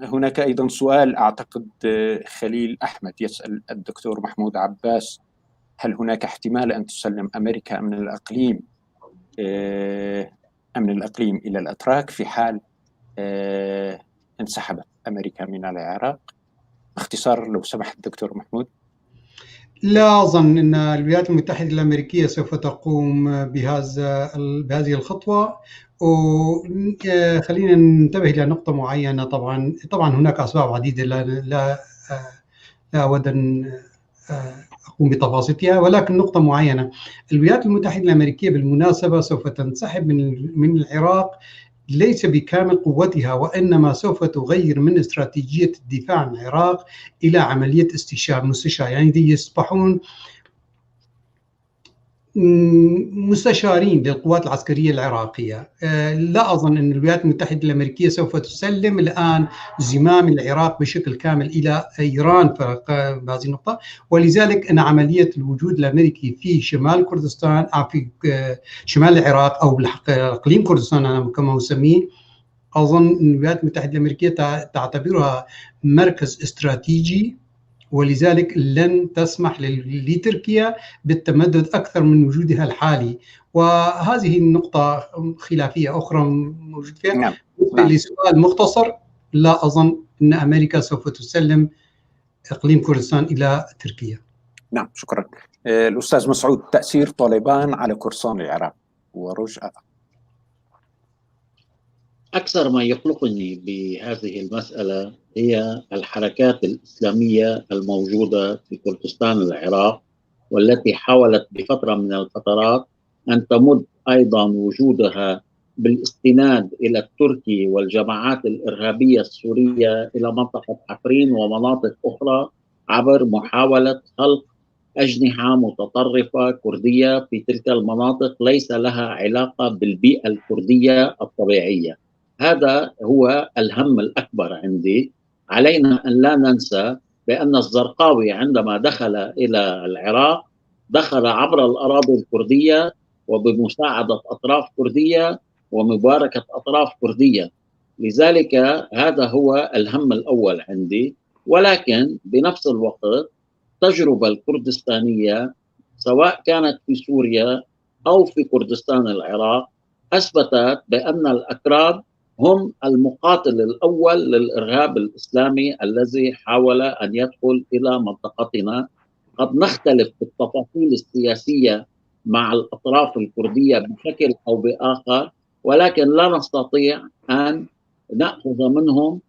هناك أيضا سؤال أعتقد خليل أحمد يسأل الدكتور محمود عباس: هل هناك احتمال أن تسلم أمريكا أمن الأقليم إلى الأتراك في حال انسحبت أمريكا من العراق؟ باختصار لو سمحت دكتور محمود. لا أظن أن الولايات المتحدة الأمريكية سوف تقوم بهذه الخطوة. وخلينا ننتبه إلى نقطة معينة. طبعا هناك أسباب عديدة لا أود أن أقوم بتفاصيلها، ولكن نقطة معينة: الولايات المتحدة الأمريكية بالمناسبة سوف تنسحب من العراق ليس بكامل قوتها، وإنما سوف تغير من استراتيجية الدفاع عن العراق إلى عملية مستشار، يعني يصبحون مستشارين للقوات العسكرية العراقية. لا أظن أن الولايات المتحدة الأمريكية سوف تسلم الآن زمام العراق بشكل كامل إلى إيران في هذه النقطة. ولذلك أن عملية الوجود الأمريكي في شمال كردستان، في شمال العراق أو إقليم كردستان أنا كما أسميه، أظن أن الولايات المتحدة الأمريكية تعتبرها مركز استراتيجي، ولذلك لن تسمح لتركيا بالتمدد أكثر من وجودها الحالي. وهذه النقطة خلافية أخرى موجود فيها. نعم. لسؤال مختصر: لا أظن أن أمريكا سوف تسلم إقليم كردستان إلى تركيا. نعم، شكرا. الأستاذ مسعود: تأثير طالبان على كردستان العراق ورجعة. أكثر ما يقلقني بهذه المسألة هي الحركات الإسلامية الموجودة في كردستان العراق، والتي حاولت بفترة من الفترات أن تمد أيضا وجودها بالاستناد إلى التركي والجماعات الإرهابية السورية إلى منطقة عفرين ومناطق أخرى عبر محاولة خلق أجنحة متطرفة كردية في تلك المناطق ليس لها علاقة بالبيئة الكردية الطبيعية. هذا هو الهم الأكبر عندي. علينا أن لا ننسى بأن الزرقاوي عندما دخل إلى العراق دخل عبر الأراضي الكردية وبمساعدة أطراف كردية ومباركة أطراف كردية. لذلك هذا هو الهم الأول عندي. ولكن بنفس الوقت التجربة الكردستانية سواء كانت في سوريا أو في كردستان العراق أثبتت بأن الأكراد هم المقاتل الأول للإرهاب الإسلامي الذي حاول أن يدخل إلى منطقتنا. قد نختلف في التفاصيل السياسية مع الأطراف الكردية بشكل أو بآخر، ولكن لا نستطيع أن نأخذ منهم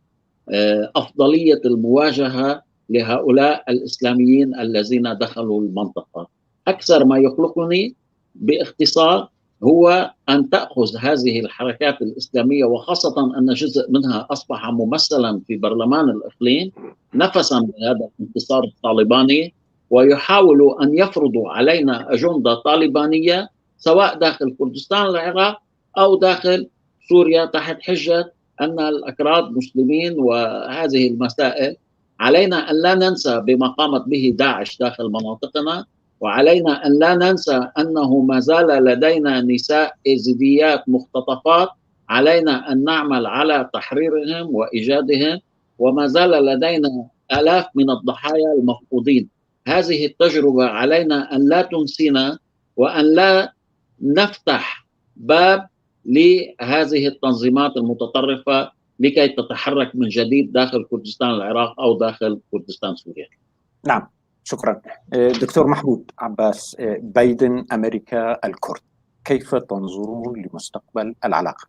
أفضلية المواجهة لهؤلاء الإسلاميين الذين دخلوا المنطقة. أكثر ما يقلقني باختصار هو أن تأخذ هذه الحركات الإسلامية، وخاصة أن جزء منها أصبح ممثلا في برلمان الإقليم، نفسا بهذا الانتصار الطالباني، ويحاولوا أن يفرضوا علينا أجندة طالبانية سواء داخل كردستان العراق أو داخل سوريا تحت حجة أن الأكراد مسلمين وهذه المسائل. علينا أن لا ننسى بما قامت به داعش داخل مناطقنا، وعلينا أن لا ننسى أنه ما زال لدينا نساء إيزيديات مختطفات علينا أن نعمل على تحريرهم وإيجادهم، وما زال لدينا آلاف من الضحايا المفقودين. هذه التجربة علينا أن لا تنسينا وأن لا نفتح باب لهذه التنظيمات المتطرفة لكي تتحرك من جديد داخل كردستان العراق أو داخل كردستان سوريا. نعم، شكرا. دكتور محمود عباس، بايدن أمريكا الكرد، كيف تنظرون لمستقبل العلاقة؟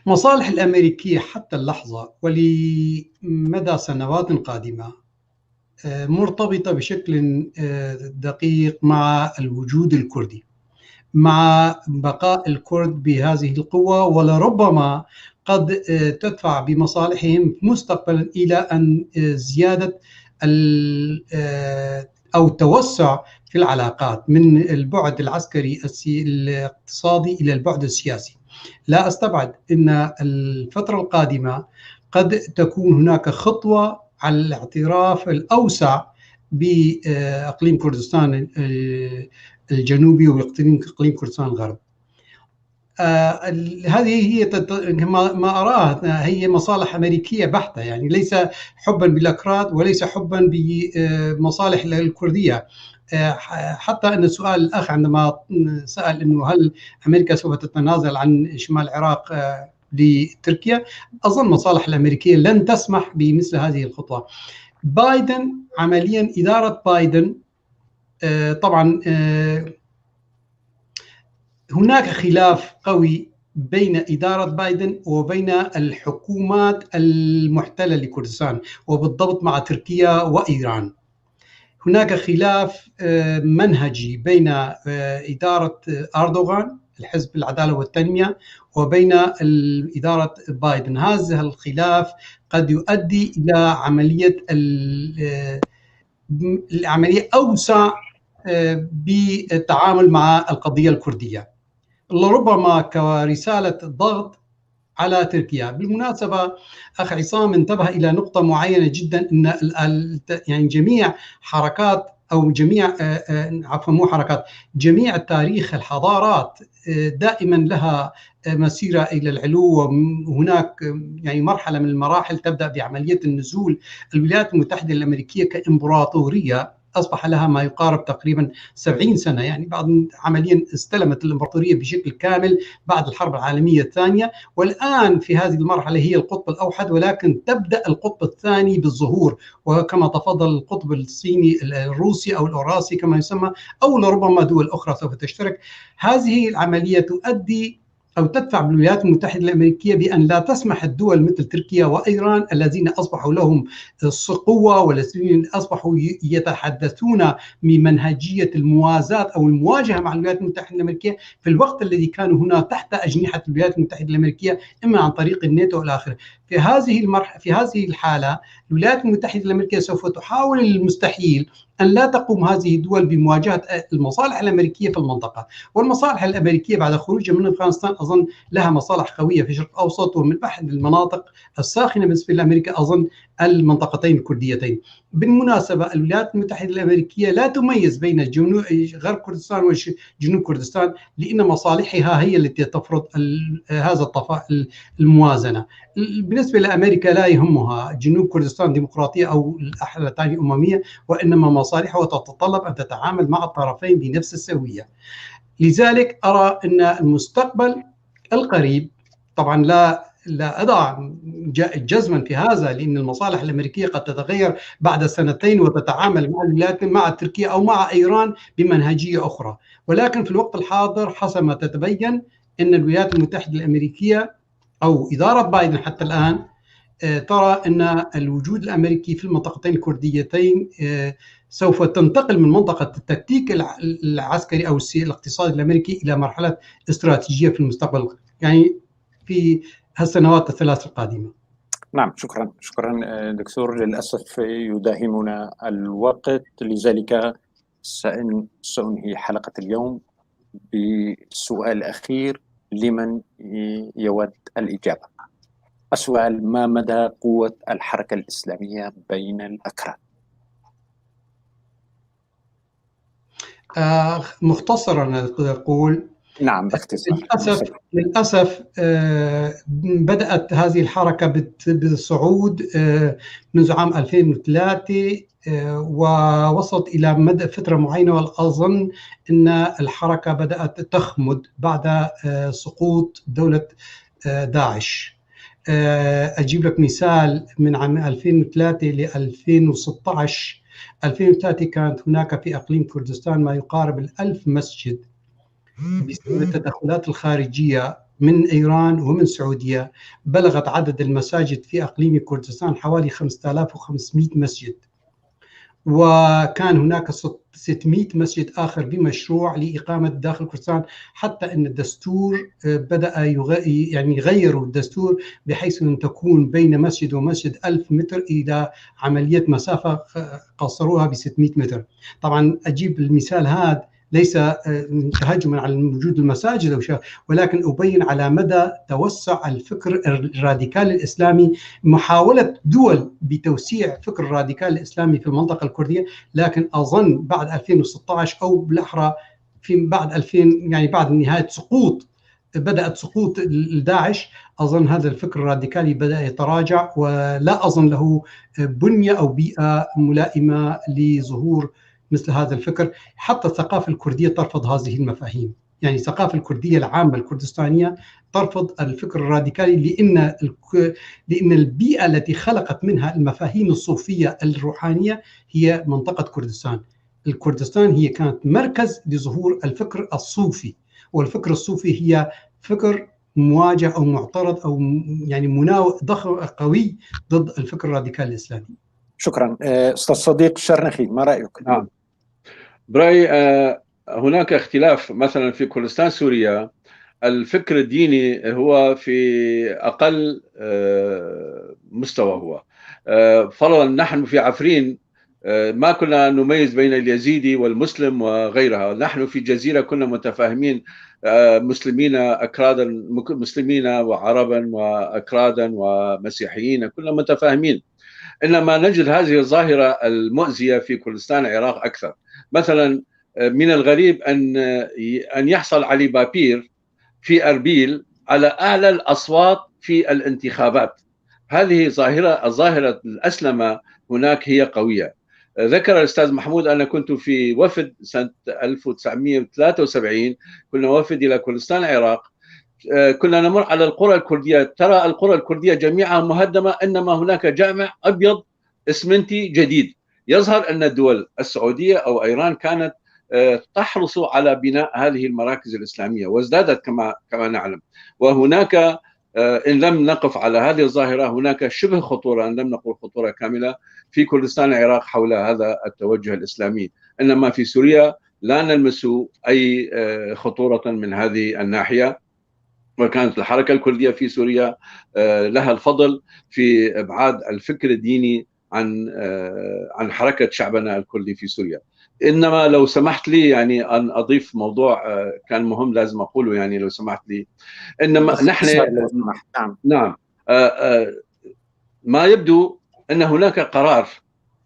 مصالح الأمريكية حتى اللحظة ولمدى سنوات قادمة مرتبطة بشكل دقيق مع الوجود الكردي، مع بقاء الكرد بهذه القوة، ولربما قد تدفع بمصالحهم مستقبلا إلى أن زيادة أو توسع في العلاقات من البعد العسكري الاقتصادي إلى البعد السياسي. لا أستبعد أن الفترة القادمة قد تكون هناك خطوة على الاعتراف الأوسع بإقليم كردستان الجنوبي وإقليم كردستان الغرب. هذه هي ما أراه هي مصالح أمريكية بحتة، يعني ليس حبا بالأكراد وليس حبا بمصالح الكردية. حتى أن سؤال الأخ عندما سأل أنه هل أمريكا سوف تتنازل عن شمال العراق لتركيا، أظن المصالح الأمريكية لن تسمح بمثل هذه الخطوة. بايدن عمليا إدارة بايدن طبعا هناك خلاف قوي بين إدارة بايدن وبين الحكومات المحتلة لكردستان، وبالضبط مع تركيا وإيران. هناك خلاف منهجي بين إدارة أردوغان الحزب العدالة والتنمية وبين إدارة بايدن. هذا الخلاف قد يؤدي إلى عملية أوسع بالتعامل مع القضية الكردية، لربما كرسالة ضغط على تركيا. بالمناسبة أخ عصام انتبه إلى نقطة معينة جدا، أن يعني جميع حركات أو جميع مو حركات، جميع تاريخ الحضارات دائما لها مسيرة إلى العلو، وهناك يعني مرحلة من المراحل تبدأ بعملية النزول. الولايات المتحدة الأمريكية كإمبراطورية أصبح لها ما يقارب تقريبا 70 سنة، يعني بعد عمليا استلمت الإمبراطورية بشكل كامل بعد الحرب العالمية الثانية، والآن في هذه المرحلة هي القطب الأوحد، ولكن تبدأ القطب الثاني بالظهور، وكما تفضل القطب الصيني الروسي أو الأوراسي كما يسمى، أو لربما دول أخرى سوف تشترك. هذه العملية تؤدي أو تدفع بالولايات المتحدة الأمريكية بأن لا تسمح الدول مثل تركيا وإيران الذين أصبحوا لهم قوة والذين أصبحوا يتحدثون بمنهجية الموازاة أو المواجهة مع الولايات المتحدة الأمريكية في الوقت الذي كانوا هنا تحت أجنحة الولايات المتحدة الأمريكية إما عن طريق الناتو إلى آخره. في هذه الحالة الولايات المتحدة الأمريكية سوف تحاول المستحيل أن لا تقوم هذه الدول بمواجهة المصالح الأمريكية في المنطقة. والمصالح الأمريكية بعد خروجها من أفغانستان أظن لها مصالح قوية في الشرق الأوسط، ومن أحد المناطق الساخنة بالنسبة لأمريكا أظن المنطقتين الكرديتين. بالمناسبة الولايات المتحدة الأمريكية لا تميز بين غرب كردستان وجنوب كردستان، لأن مصالحها هي التي تفرض هذا الموازنة. بالنسبة لأمريكا لا يهمها جنوب كردستان ديمقراطية أو الأحلى ثاني أممية، وإنما مصالحها تتطلب أن تتعامل مع الطرفين بنفس السوية. لذلك أرى أن المستقبل القريب، طبعا لا أضع جزما في هذا، لأن المصالح الأمريكية قد تتغير بعد سنتين وتتعامل مع الولايات مع تركيا أو مع إيران بمنهجية أخرى، ولكن في الوقت الحاضر حسب ما تتبين أن الولايات المتحدة الأمريكية أو إدارة بايدن حتى الآن ترى أن الوجود الأمريكي في المنطقتين الكرديتين سوف تنتقل من منطقة التكتيك العسكري أو الاقتصادي الأمريكي إلى مرحلة استراتيجية في المستقبل، يعني في السنوات الثلاث القادمة. نعم، شكرا دكتور. للأسف يداهمنا الوقت، لذلك سأنهي حلقة اليوم بسؤال الأخير لمن يود الإجابة. السؤال: ما مدى قوة الحركة الإسلامية بين الأكراد؟ مختصرا أقول نعم باختصار. للأسف بدأت هذه الحركة بالصعود منذ عام 2003 ووصلت إلى مدى فترة معينة، وأظن أن الحركة بدأت تخمد بعد سقوط دولة داعش. أجيب لك مثال من عام 2003 ل 2016. 2003 كانت هناك في أقليم كردستان ما يقارب 1000 مسجد بسبب التدخلات الخارجية من إيران ومن السعودية. بلغت عدد المساجد في أقليم كردستان حوالي 5500 مسجد، وكان هناك 600 مسجد آخر بمشروع لإقامة داخل كردستان، حتى أن الدستور بدأ يعني يغيروا الدستور بحيث أن تكون بين مسجد ومسجد 1000 متر إلى عملية مسافة قصروها ب 600 متر. طبعا أجيب المثال هذا ليس تهجما على وجود المساجد أو شيء، ولكن أبين على مدى توسع الفكر الراديكالي الإسلامي، محاولة دول بتوسيع فكر الراديكال الإسلامي في المنطقة الكردية. لكن أظن بعد 2016 أو بالأحرى في بعد 2000 يعني بعد نهاية بدأت سقوط داعش، أظن هذا الفكر الراديكالي بدأ يتراجع، ولا أظن له بنية أو بيئة ملائمة لظهور مثل هذا الفكر. حتى الثقافة الكردية ترفض هذه المفاهيم، يعني الثقافة الكردية العامة الكردستانية ترفض الفكر الراديكالي، لأن البيئة التي خلقت منها المفاهيم الصوفية الروحانية هي منطقة كردستان. الكردستان هي كانت مركز لظهور الفكر الصوفي، والفكر الصوفي هي فكر مواجه أو معترض أو يعني ضخم قوي ضد الفكر الراديكالي الإسلامي. شكرا. أستاذ صديق الشرنخي، ما رأيك؟ نعم، برأيي هناك اختلاف. مثلا في كردستان سوريا الفكر الديني هو في أقل مستوى. هو فرضا نحن في عفرين ما كنا نميز بين اليزيدي والمسلم وغيرها. نحن في جزيرة كنا متفاهمين، مسلمين أكرادا، مسلمين وعربا وأكرادا ومسيحيين، كنا متفاهمين. إنما نجد هذه الظاهرة المؤذية في كردستان العراق أكثر. مثلا من الغريب أن يحصل علي بابير في أربيل على أعلى الأصوات في الانتخابات. هذه الظاهرة الأسلمة هناك هي قوية. ذكر الأستاذ محمود أنا كنت في وفد سنة 1973، كنا وفد إلى كردستان العراق. كنا نمر على القرى الكردية، ترى القرى الكردية جميعها مهدمة، إنما هناك جامع أبيض إسمنتي جديد. يظهر أن الدول السعودية أو إيران كانت تحرص على بناء هذه المراكز الإسلامية، وازدادت كما نعلم. وهناك إن لم نقف على هذه الظاهرة هناك شبه خطورة، إن لم نقل خطورة كاملة، في كردستان العراق حول هذا التوجه الإسلامي. إنما في سوريا لا نلمس أي خطورة من هذه الناحية. وكانت الحركة الكردية في سوريا لها الفضل في إبعاد الفكر الديني عن حركة شعبنا الكردي في سوريا. إنما لو سمحت لي يعني أن أضيف موضوع كان مهم لازم أقوله، يعني لو سمحت لي. إنما نحن نعم ما يبدو أن هناك قرار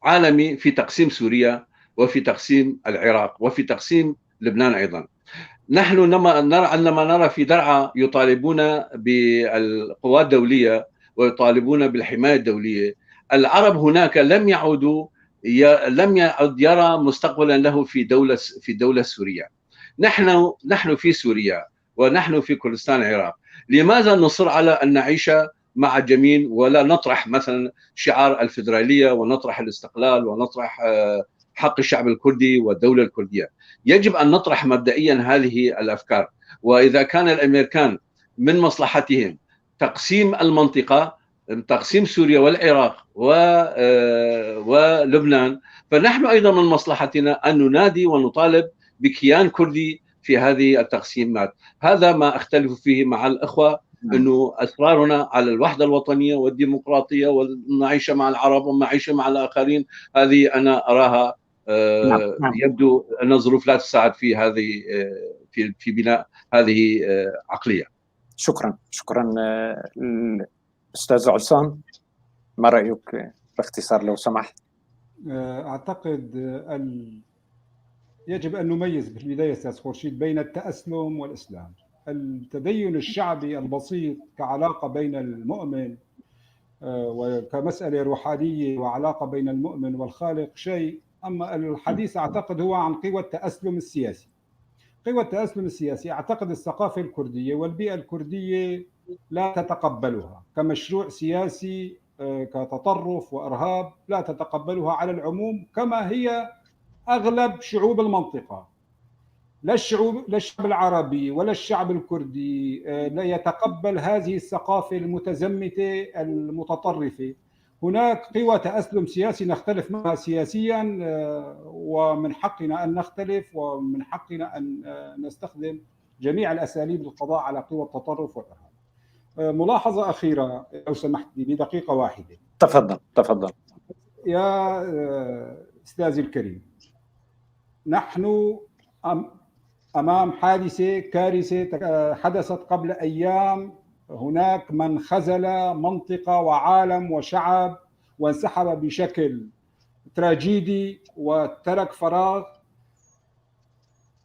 عالمي في تقسيم سوريا وفي تقسيم العراق وفي تقسيم لبنان أيضا. نحن عندما نرى في درعا يطالبون بالقوات الدولية ويطالبون بالحماية الدولية، العرب هناك لم يعد يرى مستقبلا له في دولة سورية. نحن في سوريا ونحن في كردستان العراق، لماذا نصر على أن نعيش مع جميع ولا نطرح مثلا شعار الفيدرالية ونطرح الاستقلال ونطرح حق الشعب الكردي والدولة الكردية؟ يجب أن نطرح مبدئيا هذه الأفكار. وإذا كان الأمريكان من مصلحتهم تقسيم المنطقة، تقسيم سوريا والعراق ولبنان، فنحن أيضا من مصلحتنا أن ننادي ونطالب بكيان كردي في هذه التقسيمات. هذا ما أختلف فيه مع الأخوة، أنه أصرارنا على الوحدة الوطنية والديمقراطية ونعيش مع العرب ونعيش مع الآخرين، هذه أنا أراها يبدو أن الظروف لا تساعد في هذه في بناء هذه عقلية. شكرا أستاذ عصام، ما رأيك باختصار لو سمحت؟ أعتقد يجب أن نميز في البداية أستاذ خورشيد بين التأسلم والإسلام. التدين الشعبي البسيط كعلاقة بين المؤمن وكمسألة روحانية وعلاقة بين المؤمن والخالق شيء، أما الحديث أعتقد هو عن قوى التأسلم السياسي. قوى التأسلم السياسي، أعتقد الثقافة الكردية والبيئة الكردية لا تتقبلها كمشروع سياسي، كتطرف وإرهاب، لا تتقبلها على العموم كما هي أغلب شعوب المنطقة. لا الشعب العربي ولا الشعب الكردي لا يتقبل هذه الثقافة المتزمتة المتطرفة. هناك قوى تأسلم سياسي نختلف معها سياسيا، ومن حقنا أن نختلف، ومن حقنا أن نستخدم جميع الأساليب للقضاء على قوى التطرف والإرهاب. ملاحظة أخيرة لو سمحت لي بدقيقة واحدة. تفضل. يا أستاذي الكريم، نحن أمام حادثة كارثة حدثت قبل أيام. هناك من خذل منطقة وعالم وشعب وانسحب بشكل تراجيدي وترك فراغ.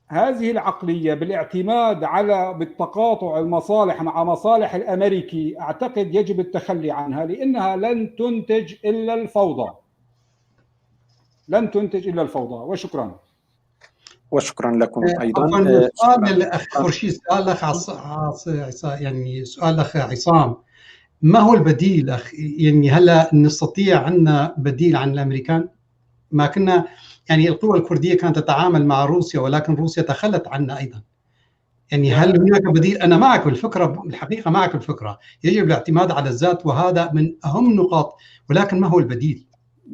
هذه العقلية بالاعتماد على بالتقاطع المصالح مع مصالح الأمريكي أعتقد يجب التخلي عنها، لأنها لن تنتج إلا الفوضى. وشكرا. وشكرا لكم ايضا. سؤال الاخ خورشيد، سؤال الاخ يعني سؤال الاخ عصام، ما هو البديل يعني هلا نستطيع عندنا بديل عن الامريكان؟ ما كنا يعني القوى الكرديه كانت تتعامل مع روسيا، ولكن روسيا تخلت عنا ايضا. يعني هل هناك بديل؟ انا معك بالفكره، الحقيقه معك بالفكره، يجب الاعتماد على الذات وهذا من اهم النقاط، ولكن ما هو البديل؟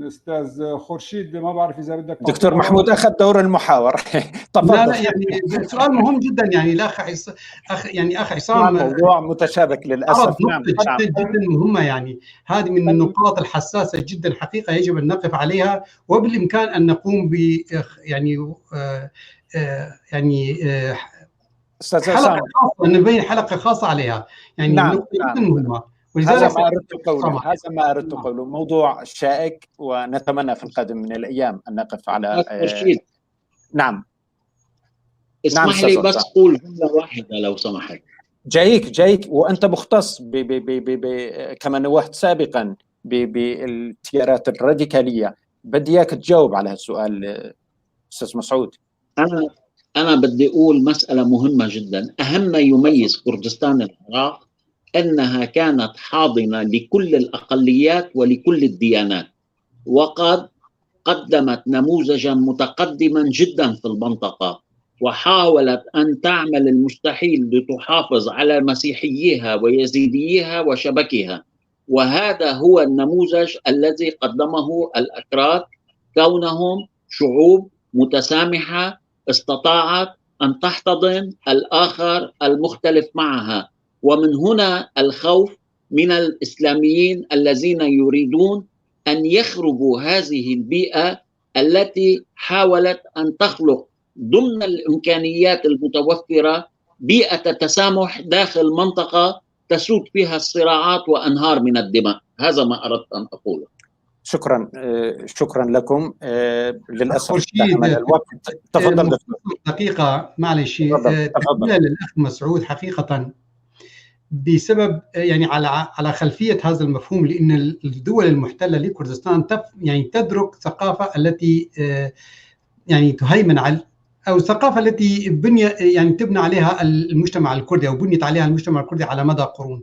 استاذ خورشيد ما بعرف اذا بدك. دكتور محمود اخذ دور المحاور. تفضل. لا يعني سؤال مهم جدا، يعني الاخ اخ عصام موضوع متشابك للاسف. نعم جدا مهمه، يعني هذه من النقاط الحساسه جدا حقيقه يجب ان نقف عليها، وبالامكان ان نقوم ب يعني حلقه خاصه، نبين حلقه خاصه عليها، يعني نقطه جدا مهمه. هذا ما أردت قوله موضوع شائك، ونتمنى في القادم من الأيام أن نقف على نعم. اسمح لي بس قول جملة واحدة لو سمحت. جايك وأنت مختص كما نوهت سابقا بالتيارات الراديكالية. بدي إياك تجاوب على هالسؤال أستاذ مسعود. أنا بدي أقول مسألة مهمة جدا. أهم ما يميز كردستان العراق أنها كانت حاضنة لكل الأقليات ولكل الديانات، وقد قدمت نموذجا متقدما جدا في المنطقة، وحاولت أن تعمل المستحيل لتحافظ على مسيحييها ويزيديها وشبكها. وهذا هو النموذج الذي قدمه الأكراد، كونهم شعوب متسامحة استطاعت أن تحتضن الآخر المختلف معها. ومن هنا الخوف من الإسلاميين الذين يريدون أن يخربوا هذه البيئة التي حاولت أن تخلق ضمن الإمكانيات المتوفرة بيئة تسامح داخل منطقة تسود فيها الصراعات وأنهار من الدماء. هذا ما أردت أن أقوله. شكرا لكم. للأسف الوقت. تفضل دكتور. دقيقة معلش. للأخ مسعود حقيقة بسبب يعني على خلفية هذا المفهوم، لأن الدول المحتلة لكردستان يعني تدرك ثقافة التي يعني تهيمن على، أو الثقافة التي تبنى عليها المجتمع الكردي، أو بنيت عليها المجتمع الكردي على مدى قرون.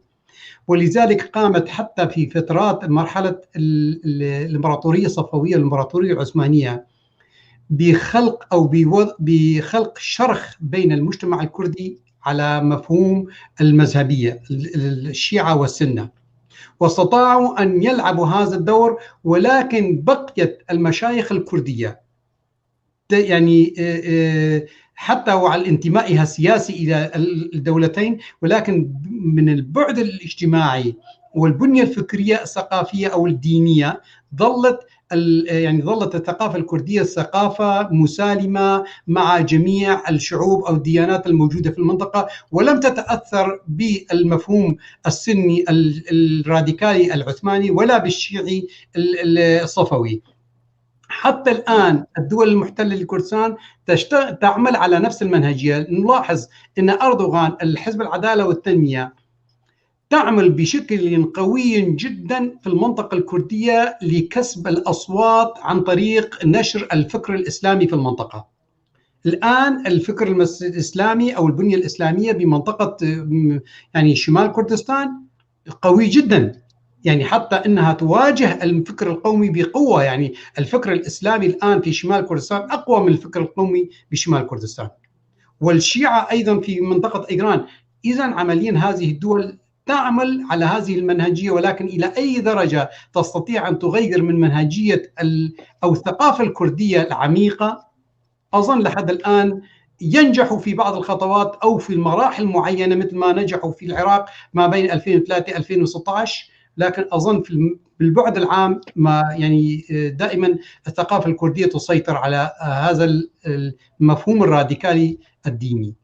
ولذلك قامت حتى في فترات مرحلة الإمبراطورية الصفوية والإمبراطورية العثمانية بخلق شرخ بين المجتمع الكردي على مفهوم المذهبية الشيعة والسنة، واستطاعوا أن يلعبوا هذا الدور. ولكن بقيت المشايخ الكردية يعني حتى وعلى انتمائها السياسي إلى الدولتين، ولكن من البعد الاجتماعي والبنية الفكرية الثقافية أو الدينية ظلت الثقافة الكردية ثقافة مسالمة مع جميع الشعوب أو الديانات الموجودة في المنطقة، ولم تتأثر بالمفهوم السني الراديكالي العثماني ولا بالشيعي الصفوي. حتى الآن الدول المحتلة لكردستان تعمل على نفس المنهجية. نلاحظ أن أردوغان الحزب العدالة والتنمية تعمل بشكل قوي جدا في المنطقة الكردية لكسب الأصوات عن طريق نشر الفكر الإسلامي في المنطقة. الآن الفكر الإسلامي أو البنية الإسلامية بمنطقة يعني شمال كردستان قوي جدا، يعني حتى أنها تواجه الفكر القومي بقوة. يعني الفكر الإسلامي الآن في شمال كردستان أقوى من الفكر القومي بشمال كردستان، والشيعة أيضا في منطقة إيران. إذا عمليا هذه الدول تعمل على هذه المنهجية، ولكن إلى أي درجة تستطيع أن تغير من منهجية أو الثقافة الكردية العميقة؟ أظن لحد الآن ينجحوا في بعض الخطوات أو في المراحل معينة، مثل ما نجحوا في العراق ما بين 2003-2016، لكن أظن في بالبعد العام ما يعني دائما الثقافة الكردية تسيطر على هذا المفهوم الراديكالي الديني.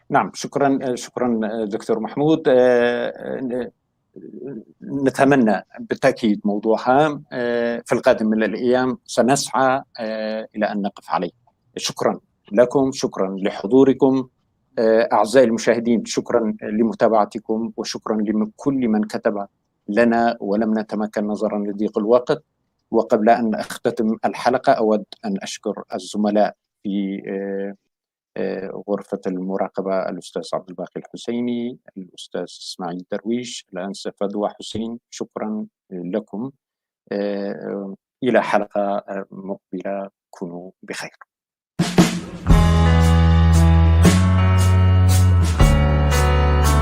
نعم، شكرا دكتور محمود. نتمنى بالتأكيد موضوع هام في القادم من الأيام سنسعى إلى أن نقف عليه. شكرا لكم، شكرا لحضوركم أعزائي المشاهدين، شكرا لمتابعتكم، وشكرا لكل من كتب لنا ولم نتمكن نظرا لضيق الوقت. وقبل أن أختتم الحلقة أود أن أشكر الزملاء في غرفة المراقبة، الأستاذ عبد الباقي الحسيني، الأستاذ إسماعيل درويش، الأنسة فدوى حسين. شكرا لكم. إلى حلقة مقبلة، كونوا بخير.